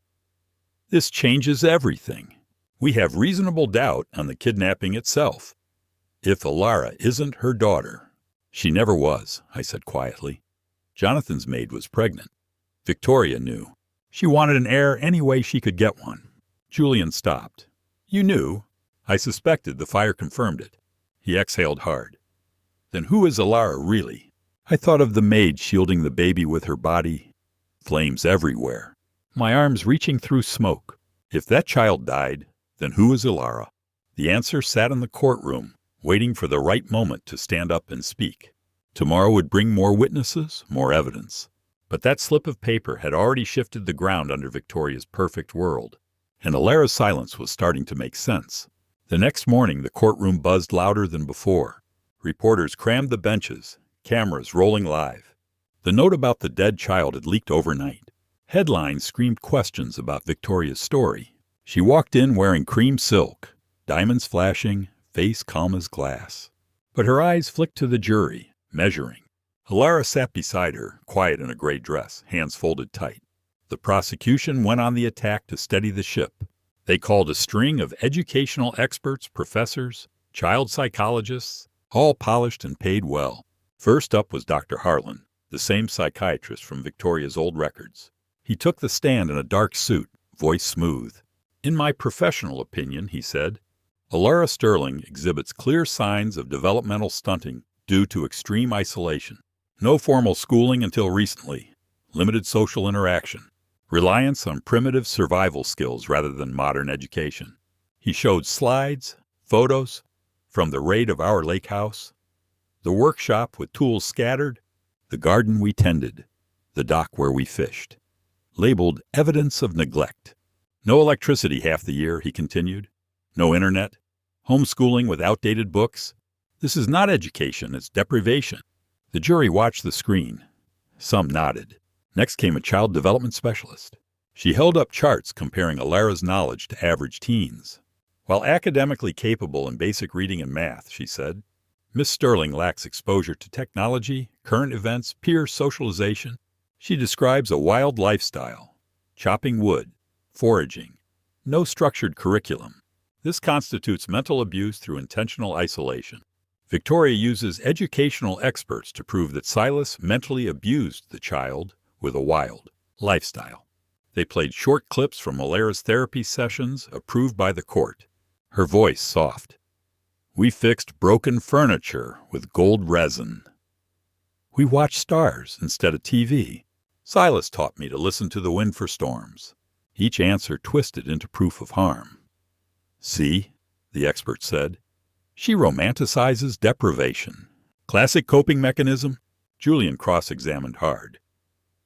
This changes everything. We have reasonable doubt on the kidnapping itself. If Elara isn't her daughter. She never was, I said quietly. Jonathan's maid was pregnant. Victoria knew. She wanted an heir any way she could get one. Julian stopped. You knew? I suspected. The fire confirmed it. He exhaled hard. Then who is Elara really? I thought of the maid shielding the baby with her body. Flames everywhere. My arms reaching through smoke. If that child died, then who is Elara? The answer sat in the courtroom, waiting for the right moment to stand up and speak. Tomorrow would bring more witnesses, more evidence. But that slip of paper had already shifted the ground under Victoria's perfect world, and Elara's silence was starting to make sense. The next morning, the courtroom buzzed louder than before. Reporters crammed the benches, cameras rolling live. The note about the dead child had leaked overnight. Headlines screamed questions about Victoria's story. She walked in wearing cream silk, diamonds flashing, face calm as glass. But her eyes flicked to the jury, measuring. Elara sat beside her, quiet in a gray dress, hands folded tight. The prosecution went on the attack to steady the ship. They called a string of educational experts, professors, child psychologists, all polished and paid well. First up was Dr. Harlan, the same psychiatrist from Victoria's old records. He took the stand in a dark suit, voice smooth. "In my professional opinion," he said, "Elara Sterling exhibits clear signs of developmental stunting due to extreme isolation. No formal schooling until recently, limited social interaction, reliance on primitive survival skills rather than modern education." He showed slides, photos from the raid of our lake house, the workshop with tools scattered, the garden we tended, the dock where we fished, labeled evidence of neglect. "No electricity half the year," he continued. "No internet. Homeschooling with outdated books. This is not education, it's deprivation." The jury watched the screen. Some nodded. Next came a child development specialist. She held up charts comparing Elara's knowledge to average teens. "While academically capable in basic reading and math," she said, "Miss Sterling lacks exposure to technology, current events, peer socialization. She describes a wild lifestyle, chopping wood, foraging, no structured curriculum. This constitutes mental abuse through intentional isolation." Victoria uses educational experts to prove that Silas mentally abused the child with a wild lifestyle. They played short clips from Elara's therapy sessions approved by the court. Her voice soft. "We fixed broken furniture with gold resin. We watched stars instead of TV. Silas taught me to listen to the wind for storms." Each answer twisted into proof of harm. "See," the expert said, "she romanticizes deprivation. Classic coping mechanism." Julian cross-examined hard.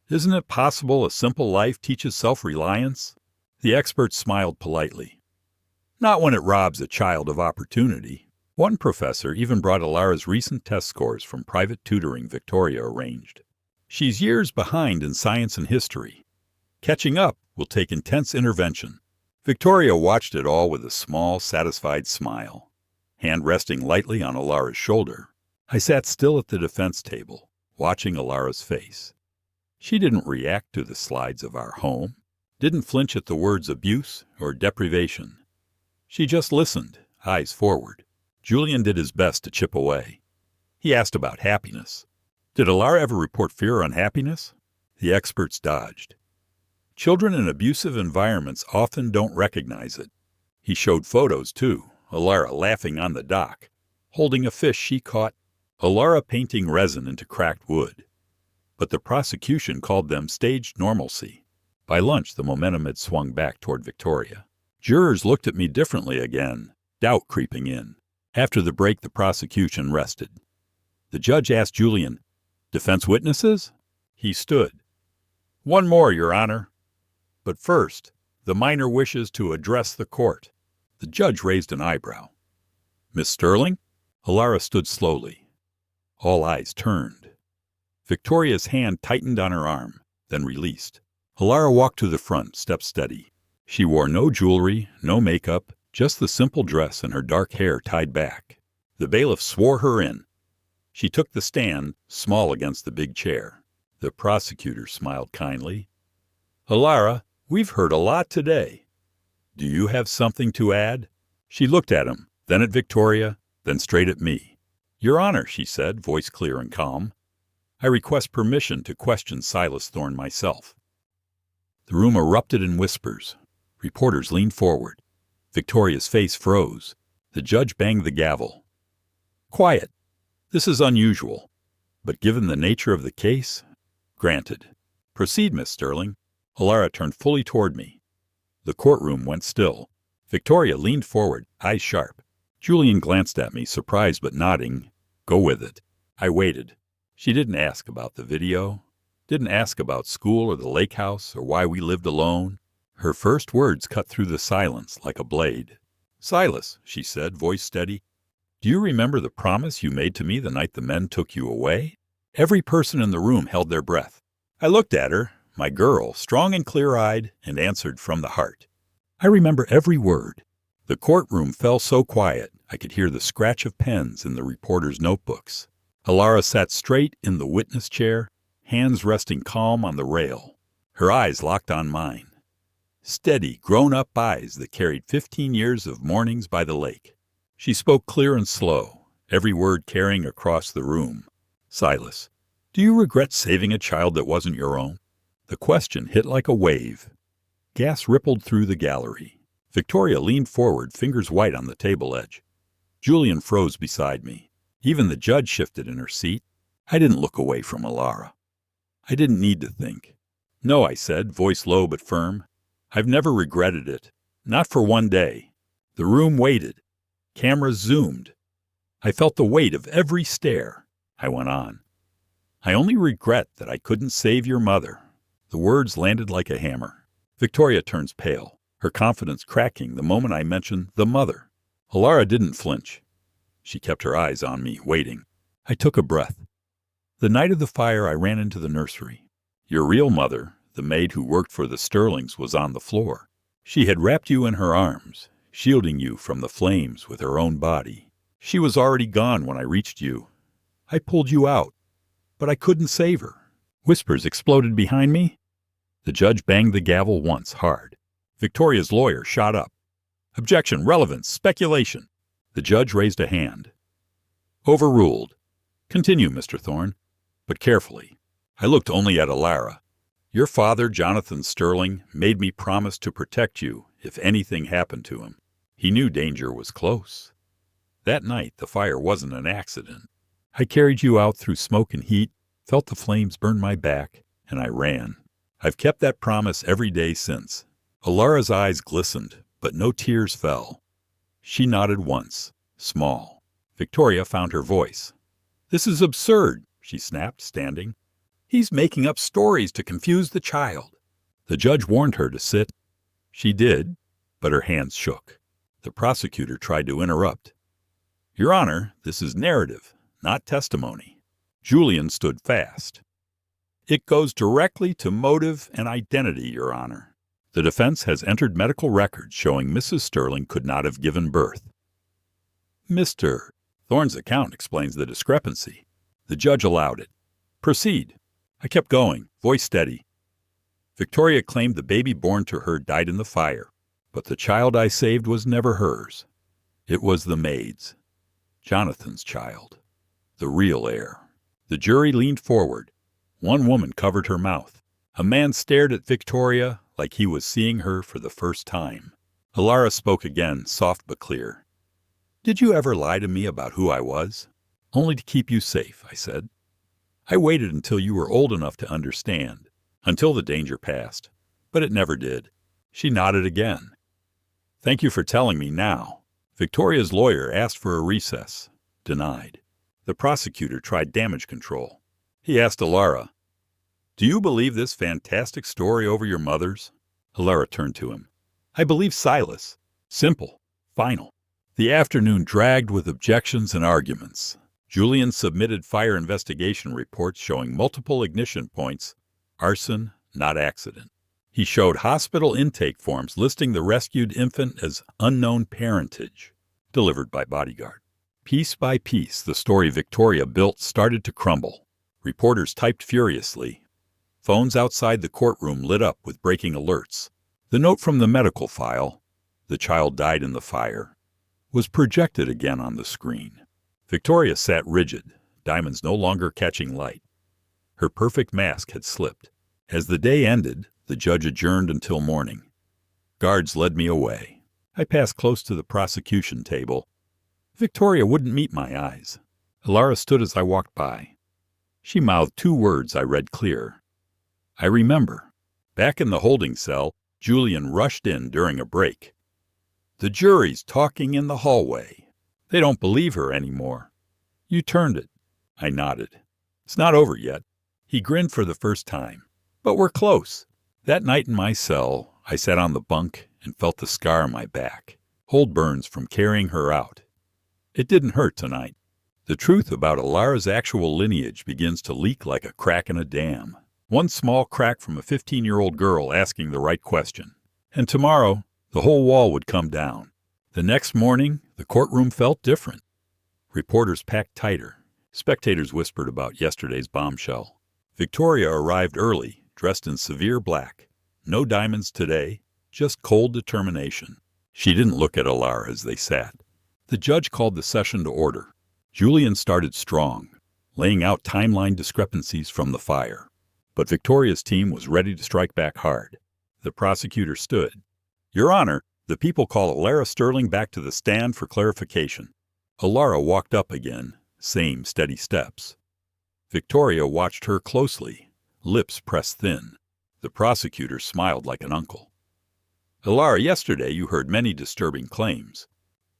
"Isn't it possible a simple life teaches self-reliance?" The expert smiled politely. "Not when it robs a child of opportunity." One professor even brought Elara's recent test scores from private tutoring Victoria arranged. "She's years behind in science and history. Catching up will take intense intervention." Victoria watched it all with a small, satisfied smile. Hand resting lightly on Elara's shoulder, I sat still at the defense table, watching Elara's face. She didn't react to the slides of our home, didn't flinch at the words abuse or deprivation. She just listened, eyes forward. Julian did his best to chip away. He asked about happiness. "Did Elara ever report fear or unhappiness?" The experts dodged. "Children in abusive environments often don't recognize it." He showed photos, too. Elara laughing on the dock, holding a fish she caught, Elara painting resin into cracked wood. But the prosecution called them staged normalcy. By lunch, the momentum had swung back toward Victoria. Jurors looked at me differently again, doubt creeping in. After the break, the prosecution rested. The judge asked Julian, "Defense witnesses?" He stood. "One more, Your Honor. But first, the minor wishes to address the court." The judge raised an eyebrow. "Miss Sterling?" Elara stood slowly. All eyes turned. Victoria's hand tightened on her arm, then released. Elara walked to the front, step steady. She wore no jewelry, no makeup, just the simple dress and her dark hair tied back. The bailiff swore her in. She took the stand, small against the big chair. The prosecutor smiled kindly. "Elara, we've heard a lot today. Do you have something to add?" She looked at him, then at Victoria, then straight at me. "Your Honor," she said, voice clear and calm, "I request permission to question Silas Thorne myself." The room erupted in whispers. Reporters leaned forward. Victoria's face froze. The judge banged the gavel. "Quiet. This is unusual. But given the nature of the case, granted. Proceed, Miss Sterling." Elara turned fully toward me. The courtroom went still. Victoria leaned forward, eyes sharp. Julian glanced at me, surprised but nodding. "Go with it." I waited. She didn't ask about the video, didn't ask about school or the lake house or why we lived alone. Her first words cut through the silence like a blade. "Silas," she said, voice steady, "do you remember the promise you made to me the night the men took you away?" Every person in the room held their breath. I looked at her, my girl, strong and clear-eyed, and answered from the heart. "I remember every word. The courtroom fell so quiet I could hear the scratch of pens in the reporters' notebooks. Elara sat straight in the witness chair, hands resting calm on the rail, her eyes locked on mine. Steady, grown-up eyes that carried 15 years of mornings by the lake. She spoke clear and slow, every word carrying across the room. Silas, do you regret saving a child that wasn't your own? The question hit like a wave. Gas rippled through the gallery. Victoria leaned forward, fingers white on the table edge. Julian froze beside me. Even the judge shifted in her seat. I didn't look away from Elara. I didn't need to think. No, I said, voice low but firm. I've never regretted it. Not for one day. The room waited. Cameras zoomed. I felt the weight of every stare. I went on. I only regret that I couldn't save your mother. The words landed like a hammer. Victoria turns pale, her confidence cracking the moment I mentioned the mother. Elara didn't flinch. She kept her eyes on me, waiting. I took a breath. The night of the fire, I ran into the nursery. Your real mother, the maid who worked for the Sterlings, was on the floor. She had wrapped you in her arms, shielding you from the flames with her own body. She was already gone when I reached you. I pulled you out, but I couldn't save her. Whispers exploded behind me. The judge banged the gavel once, hard. Victoria's lawyer shot up. Objection, relevance, speculation. The judge raised a hand. Overruled. Continue, Mr. Thorne, but carefully. I looked only at Elara. Your father, Jonathan Sterling, made me promise to protect you if anything happened to him. He knew danger was close. That night, the fire wasn't an accident. I carried you out through smoke and heat, felt the flames burn my back, and I ran. I've kept that promise every day since. Elara's eyes glistened, but no tears fell. She nodded once, small. Victoria found her voice. This is absurd, she snapped, standing. He's making up stories to confuse the child. The judge warned her to sit. She did, but her hands shook. The prosecutor tried to interrupt. Your Honor, this is narrative, not testimony. Julian stood fast. It goes directly to motive and identity, Your Honor. The defense has entered medical records showing Mrs. Sterling could not have given birth. Mr. Thorne's account explains the discrepancy. The judge allowed it. Proceed. I kept going, voice steady. Victoria claimed the baby born to her died in the fire, but the child I saved was never hers. It was the maid's. Jonathan's child. The real heir. The jury leaned forward. One woman covered her mouth. A man stared at Victoria like he was seeing her for the first time. Elara spoke again, soft but clear. Did you ever lie to me about who I was? Only to keep you safe, I said. I waited until you were old enough to understand, until the danger passed, but it never did. She nodded again. Thank you for telling me now. Victoria's lawyer asked for a recess. Denied. The prosecutor tried damage control. He asked Elara, do you believe this fantastic story over your mother's? Elara turned to him. I believe Silas. Simple. Final. The afternoon dragged with objections and arguments. Julian submitted fire investigation reports showing multiple ignition points, arson, not accident. He showed hospital intake forms listing the rescued infant as unknown parentage, delivered by Bodyguard. Piece by piece, the story Victoria built started to crumble. Reporters typed furiously. Phones outside the courtroom lit up with breaking alerts. The note from the medical file, the child died in the fire, was projected again on the screen. Victoria sat rigid, diamonds no longer catching light. Her perfect mask had slipped. As the day ended, the judge adjourned until morning. Guards led me away. I passed close to the prosecution table. Victoria wouldn't meet my eyes. Elara stood as I walked by. She mouthed two words I read clear. I remember. Back in the holding cell, Julian rushed in during a break. The jury's talking in the hallway. They don't believe her anymore. You turned it. I nodded. It's not over yet. He grinned for the first time. But we're close. That night in my cell, I sat on the bunk and felt the scar on my back. Old burns from carrying her out. It didn't hurt tonight. The truth about Elara's actual lineage begins to leak like a crack in a dam. One small crack from a 15-year-old girl asking the right question. And tomorrow, the whole wall would come down. The next morning, the courtroom felt different. Reporters packed tighter. Spectators whispered about yesterday's bombshell. Victoria arrived early, dressed in severe black. No diamonds today, just cold determination. She didn't look at Elara as they sat. The judge called the session to order. Julian started strong, laying out timeline discrepancies from the fire. But Victoria's team was ready to strike back hard. The prosecutor stood. "Your Honor, the people call Elara Sterling back to the stand for clarification." Elara walked up again, same steady steps. Victoria watched her closely, lips pressed thin. The prosecutor smiled like an uncle. "Elara, yesterday you heard many disturbing claims.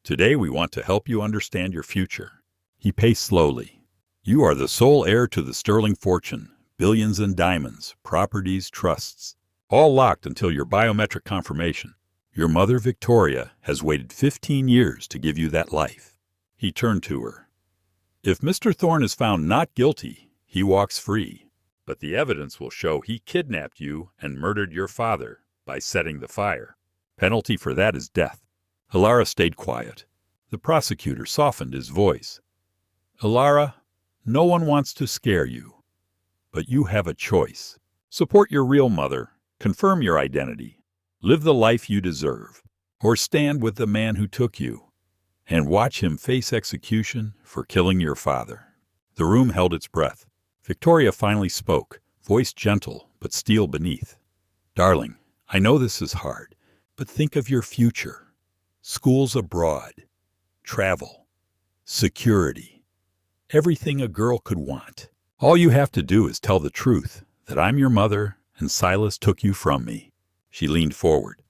Today we want to help you understand your future." He paced slowly. "You are the sole heir to the Sterling fortune, billions in diamonds, properties, trusts, all locked until your biometric confirmation. Your mother, Victoria, has waited 15 years to give you that life." He turned to her. "If Mr. Thorne is found not guilty, he walks free. But the evidence will show he kidnapped you and murdered your father by setting the fire. Penalty for that is death." Elara stayed quiet. The prosecutor softened his voice. "Elara, no one wants to scare you. But you have a choice. Support your real mother, confirm your identity, live the life you deserve, or stand with the man who took you and watch him face execution for killing your father." The room held its breath. Victoria finally spoke, voice gentle but steel beneath. "Darling, I know this is hard, but think of your future. Schools abroad, travel, security, everything a girl could want. All you have to do is tell the truth, that I'm your mother and Silas took you from me." She leaned forward.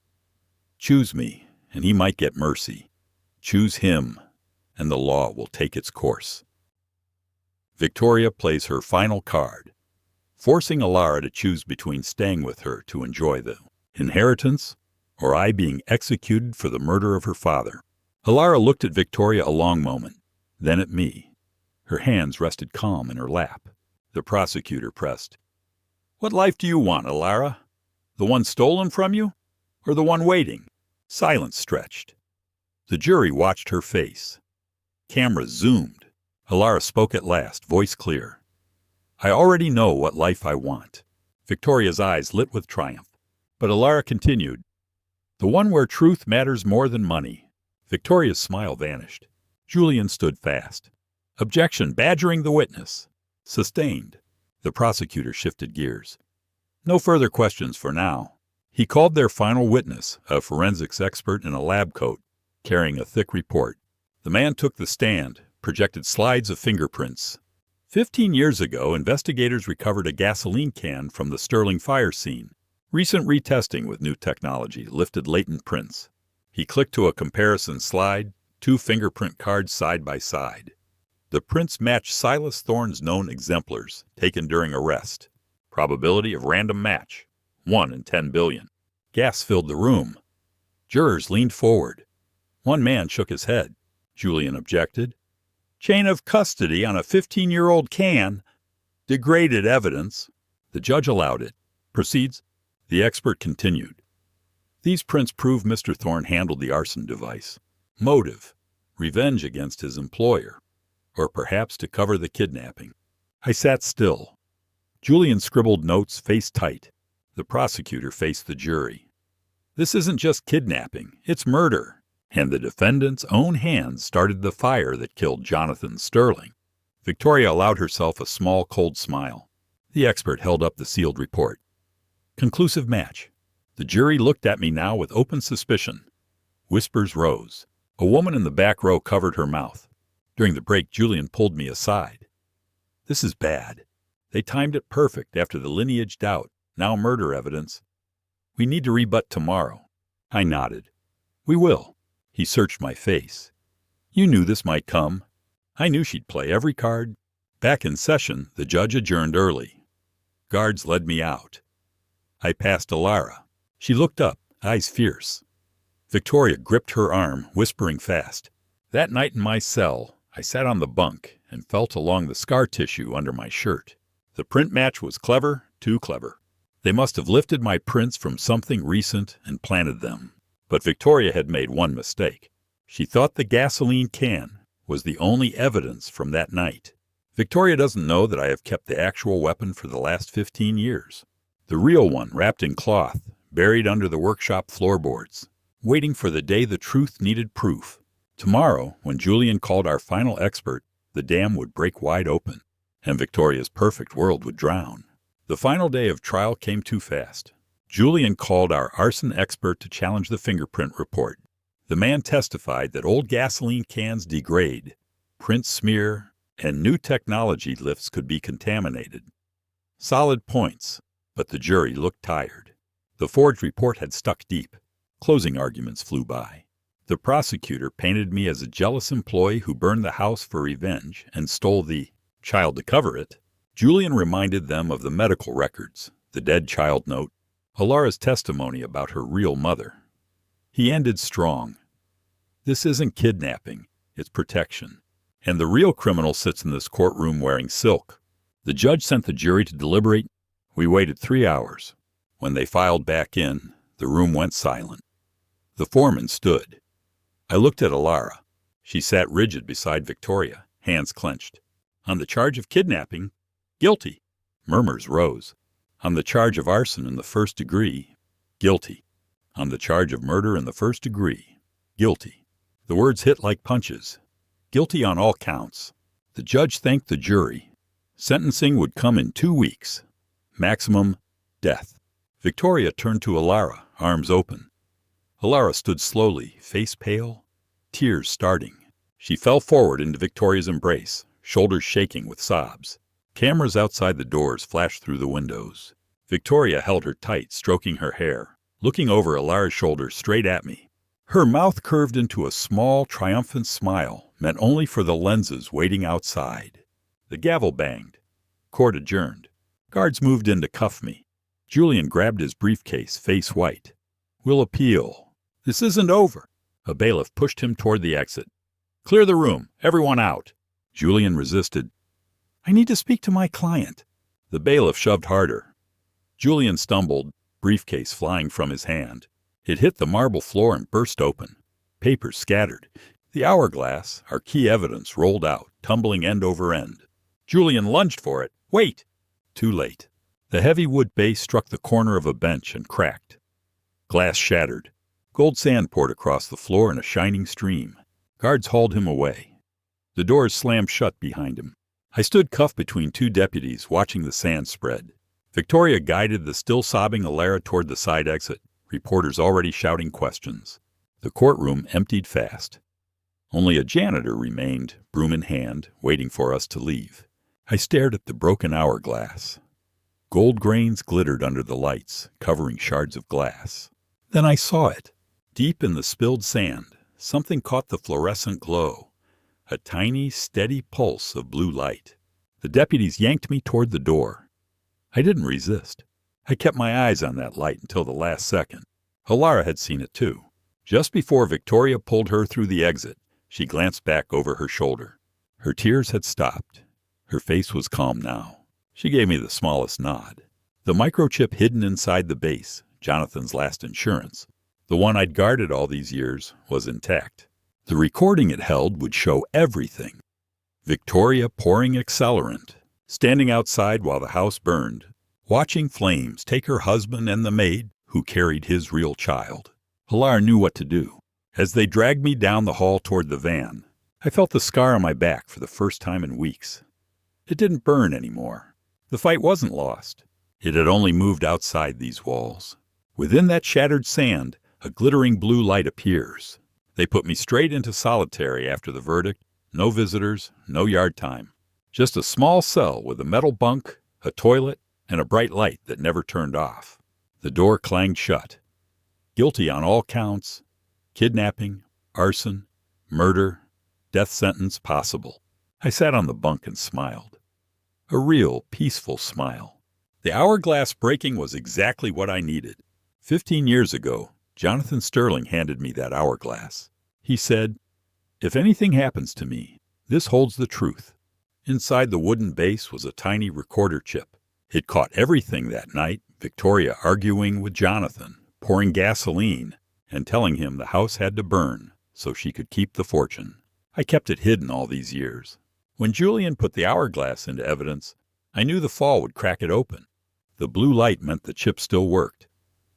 "Choose me, and he might get mercy. Choose him, and the law will take its course." Victoria plays her final card, forcing Elara to choose between staying with her to enjoy the inheritance or I being executed for the murder of her father. Elara looked at Victoria a long moment, then at me. Her hands rested calm in her lap. The prosecutor pressed. "What life do you want, Elara? The one stolen from you, or the one waiting?" Silence stretched. The jury watched her face. Cameras zoomed. Elara spoke at last, voice clear. "I already know what life I want." Victoria's eyes lit with triumph. But Elara continued, "The one where truth matters more than money." Victoria's smile vanished. Julian stood fast. "Objection, badgering the witness." Sustained. The prosecutor shifted gears. "No further questions for now." He called their final witness, a forensics expert in a lab coat, carrying a thick report. The man took the stand, projected slides of fingerprints. 15 years ago, investigators recovered a gasoline can from the Sterling fire scene. Recent retesting with new technology lifted latent prints. He clicked to a comparison slide, 2 fingerprint cards side by side. The prints matched Silas Thorne's known exemplars, taken during arrest. Probability of random match, 1 in 10 billion. Gas filled the room. Jurors leaned forward. One man shook his head. Julian objected. "Chain of custody on a 15-year-old can. Degraded evidence." The judge allowed it. Proceeds. The expert continued. "These prints prove Mr. Thorne handled the arson device. Motive, revenge against his employer, or perhaps to cover the kidnapping." I sat still. Julian scribbled notes, face tight. The prosecutor faced the jury. "This isn't just kidnapping, it's murder. And the defendant's own hands started the fire that killed Jonathan Sterling." Victoria allowed herself a small, cold smile. The expert held up the sealed report. "Conclusive match." The jury looked at me now with open suspicion. Whispers rose. A woman in the back row covered her mouth. During the break, Julian pulled me aside. "This is bad. They timed it perfect after the lineage doubt, now murder evidence. We need to rebut tomorrow." I nodded. "We will." He searched my face. "You knew this might come." I knew she'd play every card. Back in session, the judge adjourned early. Guards led me out. I passed Elara. She looked up, eyes fierce. Victoria gripped her arm, whispering fast. That night in my cell, I sat on the bunk and felt along the scar tissue under my shirt. The print match was clever, too clever. They must have lifted my prints from something recent and planted them. But Victoria had made one mistake. She thought the gasoline can was the only evidence from that night. Victoria doesn't know that I have kept the actual weapon for the last 15 years. The real one wrapped in cloth, buried under the workshop floorboards, waiting for the day the truth needed proof. Tomorrow, when Julian called our final expert, the dam would break wide open, and Victoria's perfect world would drown. The final day of trial came too fast. Julian called our arson expert to challenge the fingerprint report. The man testified that old gasoline cans degrade, prints smear, and new technology lifts could be contaminated. Solid points, but the jury looked tired. The forged report had stuck deep. Closing arguments flew by. The prosecutor painted me as a jealous employee who burned the house for revenge and stole the child to cover it. Julian reminded them of the medical records, the dead child note, Elara's testimony about her real mother. He ended strong. This isn't kidnapping, it's protection. And the real criminal sits in this courtroom wearing silk. The judge sent the jury to deliberate. We waited 3 hours. When they filed back in, the room went silent. The foreman stood. I looked at Elara. She sat rigid beside Victoria, hands clenched. On the charge of kidnapping, guilty. Murmurs rose. On the charge of arson in the first degree, guilty. On the charge of murder in the first degree, guilty. The words hit like punches. Guilty on all counts. The judge thanked the jury. Sentencing would come in 2 weeks. Maximum, death. Victoria turned to Elara, arms open. Elara stood slowly, face pale, tears starting. She fell forward into Victoria's embrace, shoulders shaking with sobs. Cameras outside the doors flashed through the windows. Victoria held her tight, stroking her hair, looking over Elara's shoulder straight at me. Her mouth curved into a small, triumphant smile, meant only for the lenses waiting outside. The gavel banged. Court adjourned. Guards moved in to cuff me. Julian grabbed his briefcase, face white. We'll appeal. This isn't over. A bailiff pushed him toward the exit. Clear the room. Everyone out. Julian resisted. I need to speak to my client. The bailiff shoved harder. Julian stumbled, briefcase flying from his hand. It hit the marble floor and burst open. Papers scattered. The hourglass, our key evidence, rolled out, tumbling end over end. Julian lunged for it. Wait! Too late. The heavy wood base struck the corner of a bench and cracked. Glass shattered. Gold sand poured across the floor in a shining stream. Guards hauled him away. The doors slammed shut behind him. I stood cuffed between 2 deputies, watching the sand spread. Victoria guided the still sobbing Elara toward the side exit, reporters already shouting questions. The courtroom emptied fast. Only a janitor remained, broom in hand, waiting for us to leave. I stared at the broken hourglass. Gold grains glittered under the lights, covering shards of glass. Then I saw it. Deep in the spilled sand, something caught the fluorescent glow. A tiny, steady pulse of blue light. The deputies yanked me toward the door. I didn't resist. I kept my eyes on that light until the last second. Elara had seen it too. Just before Victoria pulled her through the exit, she glanced back over her shoulder. Her tears had stopped. Her face was calm now. She gave me the smallest nod. The microchip hidden inside the base, Jonathan's last insurance, the one I'd guarded all these years, was intact. The recording it held would show everything. Victoria pouring accelerant, standing outside while the house burned, watching flames take her husband and the maid who carried his real child. Elara knew what to do. As they dragged me down the hall toward the van, I felt the scar on my back for the first time in weeks. It didn't burn anymore. The fight wasn't lost. It had only moved outside these walls. Within that shattered sand, a glittering blue light appears. They put me straight into solitary after the verdict. No visitors, no yard time. Just a small cell with a metal bunk, a toilet, and a bright light that never turned off. The door clanged shut. Guilty on all counts. Kidnapping, arson, murder, death sentence possible. I sat on the bunk and smiled. A real, peaceful smile. The hourglass breaking was exactly what I needed. 15 years ago, Jonathan Sterling handed me that hourglass. He said, "If anything happens to me, this holds the truth." Inside the wooden base was a tiny recorder chip. It caught everything that night, Victoria arguing with Jonathan, pouring gasoline, and telling him the house had to burn so she could keep the fortune. I kept it hidden all these years. When Julian put the hourglass into evidence, I knew the fall would crack it open. The blue light meant the chip still worked.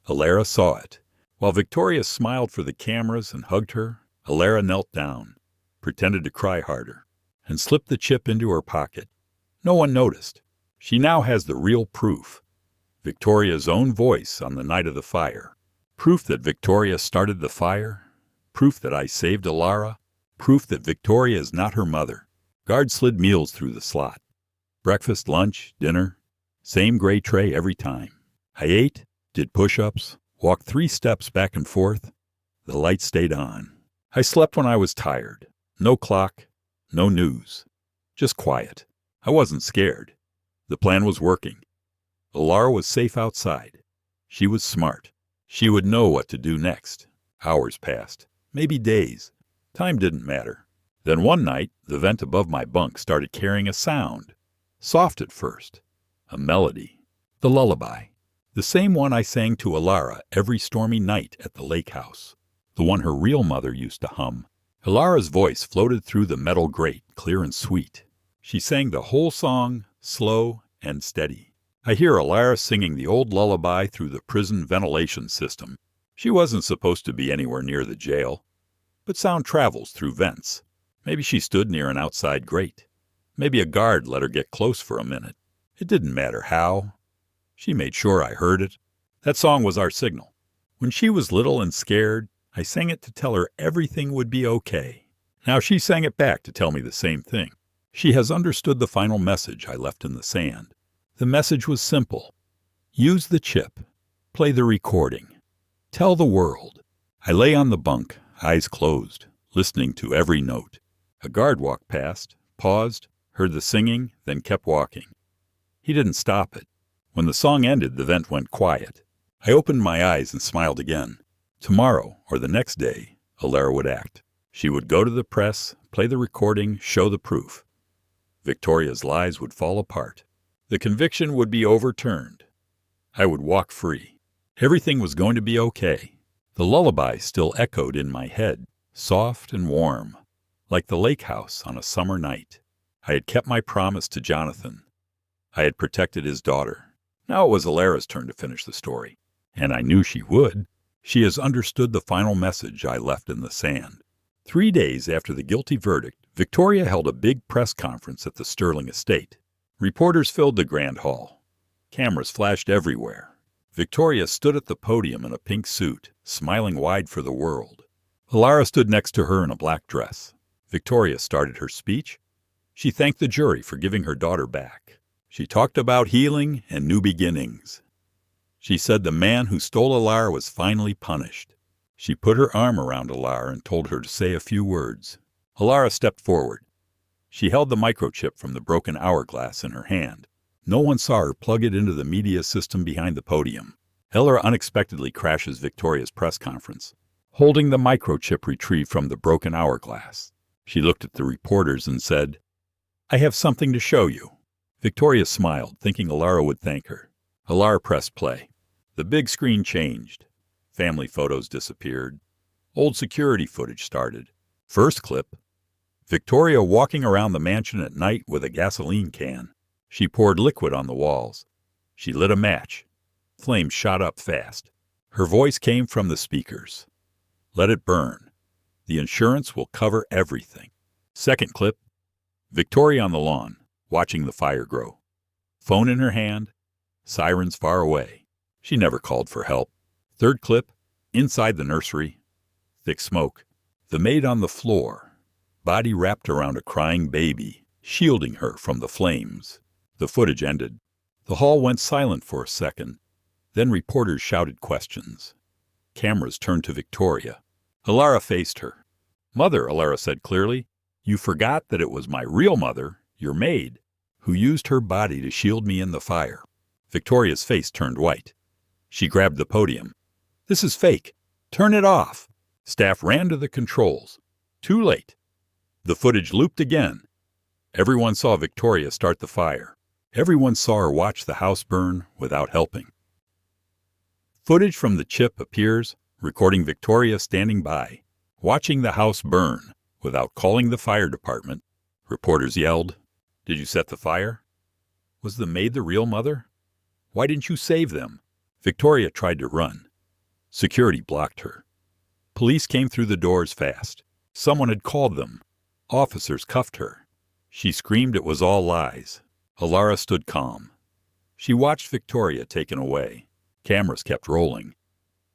Elara saw it. While Victoria smiled for the cameras and hugged her, Elara knelt down, pretended to cry harder, and slipped the chip into her pocket. No one noticed. She now has the real proof. Victoria's own voice on the night of the fire. Proof that Victoria started the fire. Proof that I saved Elara. Proof that Victoria is not her mother. Guard slid meals through the slot. Breakfast, lunch, dinner. Same gray tray every time. I ate, did push-ups, walked 3 steps back and forth. The light stayed on. I slept when I was tired. No clock, no news. Just quiet. I wasn't scared. The plan was working. Elara was safe outside. She was smart. She would know what to do next. Hours passed, maybe days. Time didn't matter. Then one night, the vent above my bunk started carrying a sound. Soft at first. A melody. The lullaby. The same one I sang to Elara every stormy night at the lake house. The one her real mother used to hum. Elara's voice floated through the metal grate, clear and sweet. She sang the whole song, slow and steady. I hear Elara singing the old lullaby through the prison ventilation system. She wasn't supposed to be anywhere near the jail. But sound travels through vents. Maybe she stood near an outside grate. Maybe a guard let her get close for a minute. It didn't matter how. She made sure I heard it. That song was our signal. When she was little and scared, I sang it to tell her everything would be okay. Now she sang it back to tell me the same thing. She has understood the final message I left in the sand. The message was simple. Use the chip. Play the recording. Tell the world. I lay on the bunk, eyes closed, listening to every note. A guard walked past, paused, heard the singing, then kept walking. He didn't stop it. When the song ended, the vent went quiet. I opened my eyes and smiled again. Tomorrow, or the next day, Elara would act. She would go to the press, play the recording, show the proof. Victoria's lies would fall apart. The conviction would be overturned. I would walk free. Everything was going to be okay. The lullaby still echoed in my head, soft and warm, like the lake house on a summer night. I had kept my promise to Jonathan. I had protected his daughter. Now it was Elara's turn to finish the story, and I knew she would. She has understood the final message I left in the sand. 3 days after the guilty verdict, Victoria held a big press conference at the Sterling estate. Reporters filled the grand hall. Cameras flashed everywhere. Victoria stood at the podium in a pink suit, smiling wide for the world. Elara stood next to her in a black dress. Victoria started her speech. She thanked the jury for giving her daughter back. She talked about healing and new beginnings. She said the man who stole Elara was finally punished. She put her arm around Elara and told her to say a few words. Elara stepped forward. She held the microchip from the broken hourglass in her hand. No one saw her plug it into the media system behind the podium. Elara unexpectedly crashes Victoria's press conference, holding the microchip retrieved from the broken hourglass. She looked at the reporters and said, "I have something to show you." Victoria smiled, thinking Elara would thank her. Elara pressed play. The big screen changed. Family photos disappeared. Old security footage started. First clip, Victoria walking around the mansion at night with a gasoline can. She poured liquid on the walls. She lit a match. Flames shot up fast. Her voice came from the speakers. "Let it burn. The insurance will cover everything." Second clip, Victoria on the lawn, watching the fire grow. Phone in her hand, sirens far away. She never called for help. Third clip, inside the nursery. Thick smoke. The maid on the floor, body wrapped around a crying baby, shielding her from the flames. The footage ended. The hall went silent for a second. Then reporters shouted questions. Cameras turned to Victoria. Elara faced her. "Mother," Elara said clearly, "you forgot that it was my real mother, your maid, who used her body to shield me in the fire." Victoria's face turned white. She grabbed the podium. "This is fake. Turn it off." Staff ran to the controls. Too late. The footage looped again. Everyone saw Victoria start the fire. Everyone saw her watch the house burn without helping. Footage from the chip appears, recording Victoria standing by, watching the house burn without calling the fire department. Reporters yelled, "Did you set the fire? Was the maid the real mother? Why didn't you save them?" Victoria tried to run. Security blocked her. Police came through the doors fast. Someone had called them. Officers cuffed her. She screamed it was all lies. Elara stood calm. She watched Victoria taken away. Cameras kept rolling.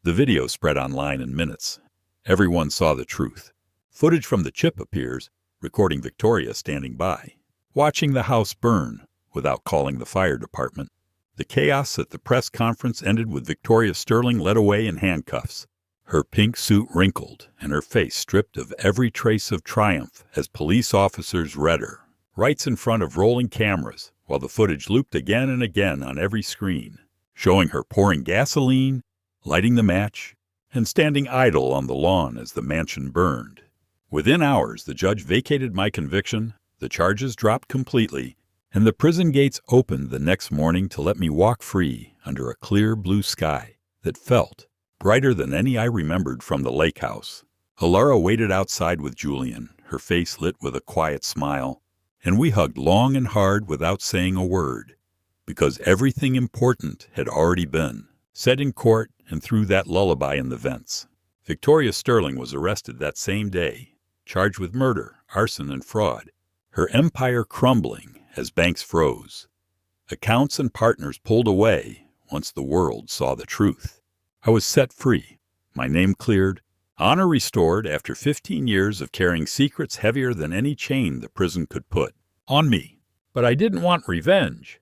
The video spread online in minutes. Everyone saw the truth. Footage from the chip appears, recording Victoria standing by, watching the house burn without calling the fire department. The chaos at the press conference ended with Victoria Sterling led away in handcuffs, her pink suit wrinkled and her face stripped of every trace of triumph as police officers read her, rights in front of rolling cameras, while the footage looped again and again on every screen, showing her pouring gasoline, lighting the match, and standing idle on the lawn as the mansion burned. Within hours, the judge vacated my conviction, the charges dropped completely, and the prison gates opened the next morning to let me walk free under a clear blue sky that felt brighter than any I remembered from the lake house. Elara waited outside with Julian, her face lit with a quiet smile, and we hugged long and hard without saying a word, because everything important had already been said in court and through that lullaby in the vents. Victoria Sterling was arrested that same day, charged with murder, arson, and fraud, her empire crumbling as banks froze. Accounts and partners pulled away once the world saw the truth. I was set free, my name cleared, honor restored after 15 years of carrying secrets heavier than any chain the prison could put on me. But I didn't want revenge.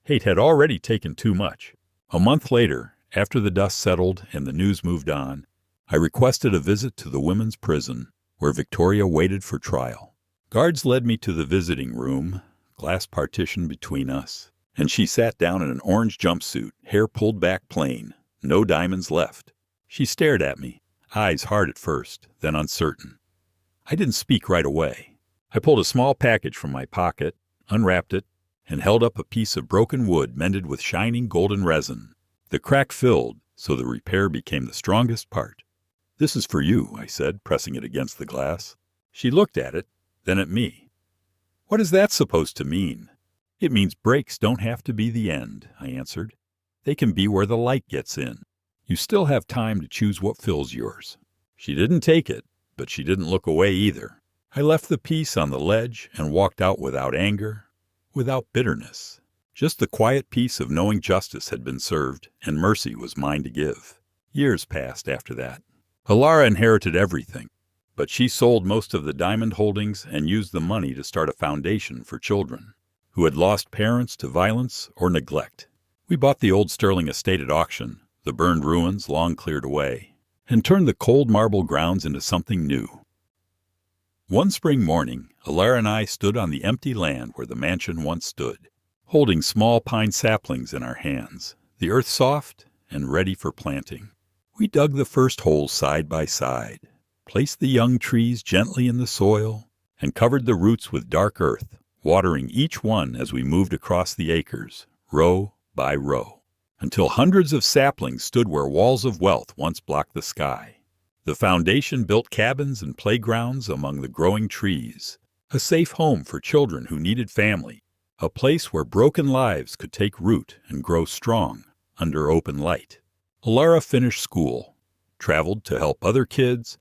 Hate had already taken too much. A month later, after the dust settled and the news moved on, I requested a visit to the women's prison, where Victoria waited for trial. Guards led me to the visiting room, glass partition between us, and she sat down in an orange jumpsuit, hair pulled back plain, no diamonds left. She stared at me, eyes hard at first, then uncertain. I didn't speak right away. I pulled a small package from my pocket, unwrapped it, and held up a piece of broken wood mended with shining golden resin. The crack filled, so the repair became the strongest part. "This is for you," I said, pressing it against the glass. She looked at it, then at me. "What is that supposed to mean?" "It means breaks don't have to be the end," I answered. "They can be where the light gets in. You still have time to choose what fills yours." She didn't take it, but she didn't look away either. I left the piece on the ledge and walked out without anger, without bitterness. Just the quiet peace of knowing justice had been served and mercy was mine to give. Years passed after that. Elara inherited everything, but she sold most of the diamond holdings and used the money to start a foundation for children who had lost parents to violence or neglect. We bought the old Sterling estate at auction, the burned ruins long cleared away, and turned the cold marble grounds into something new. One spring morning, Elara and I stood on the empty land where the mansion once stood, holding small pine saplings in our hands, the earth soft and ready for planting. We dug the first holes side by side, placed the young trees gently in the soil, and covered the roots with dark earth, watering each one as we moved across the acres, row by row, until hundreds of saplings stood where walls of wealth once blocked the sky. The foundation built cabins and playgrounds among the growing trees, a safe home for children who needed family, a place where broken lives could take root and grow strong under open light. Elara finished school, traveled to help other kids,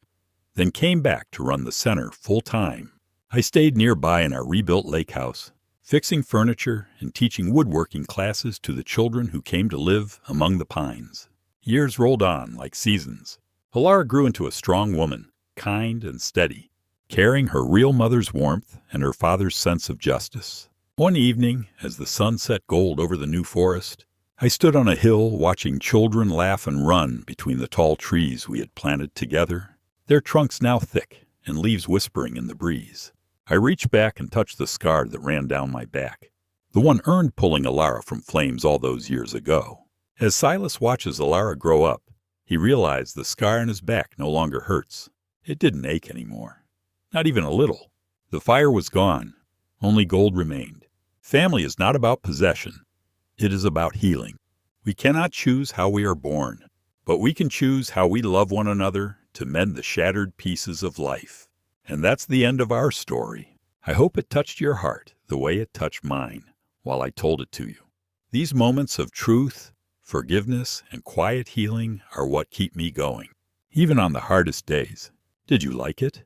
then came back to run the center full-time. I stayed nearby in our rebuilt lake house, fixing furniture and teaching woodworking classes to the children who came to live among the pines. Years rolled on like seasons. Elara grew into a strong woman, kind and steady, carrying her real mother's warmth and her father's sense of justice. One evening, as the sun set gold over the new forest, I stood on a hill watching children laugh and run between the tall trees we had planted together, their trunks now thick and leaves whispering in the breeze. I reached back and touched the scar that ran down my back, the one earned pulling Elara from flames all those years ago. As Silas watches Elara grow up, he realized the scar on his back no longer hurts. It didn't ache anymore. Not even a little. The fire was gone. Only gold remained. Family is not about possession. It is about healing. We cannot choose how we are born, but we can choose how we love one another, to mend the shattered pieces of life. And that's the end of our story. I hope it touched your heart the way it touched mine while I told it to you. These moments of truth, forgiveness, and quiet healing are what keep me going, even on the hardest days. Did you like it?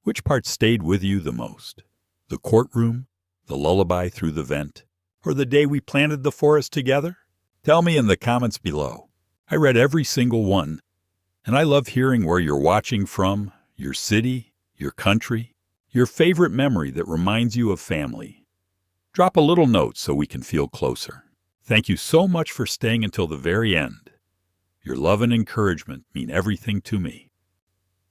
Which part stayed with you the most? The courtroom, the lullaby through the vent, or the day we planted the forest together? Tell me in the comments below. I read every single one, and I love hearing where you're watching from, your city, your country, your favorite memory that reminds you of family. Drop a little note so we can feel closer. Thank you so much for staying until the very end. Your love and encouragement mean everything to me.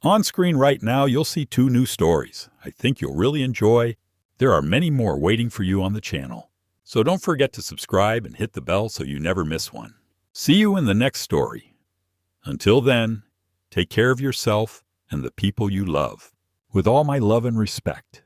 On screen right now, you'll see 2 new stories I think you'll really enjoy. There are many more waiting for you on the channel. So don't forget to subscribe and hit the bell so you never miss one. See you in the next story. Until then, take care of yourself and the people you love. With all my love and respect.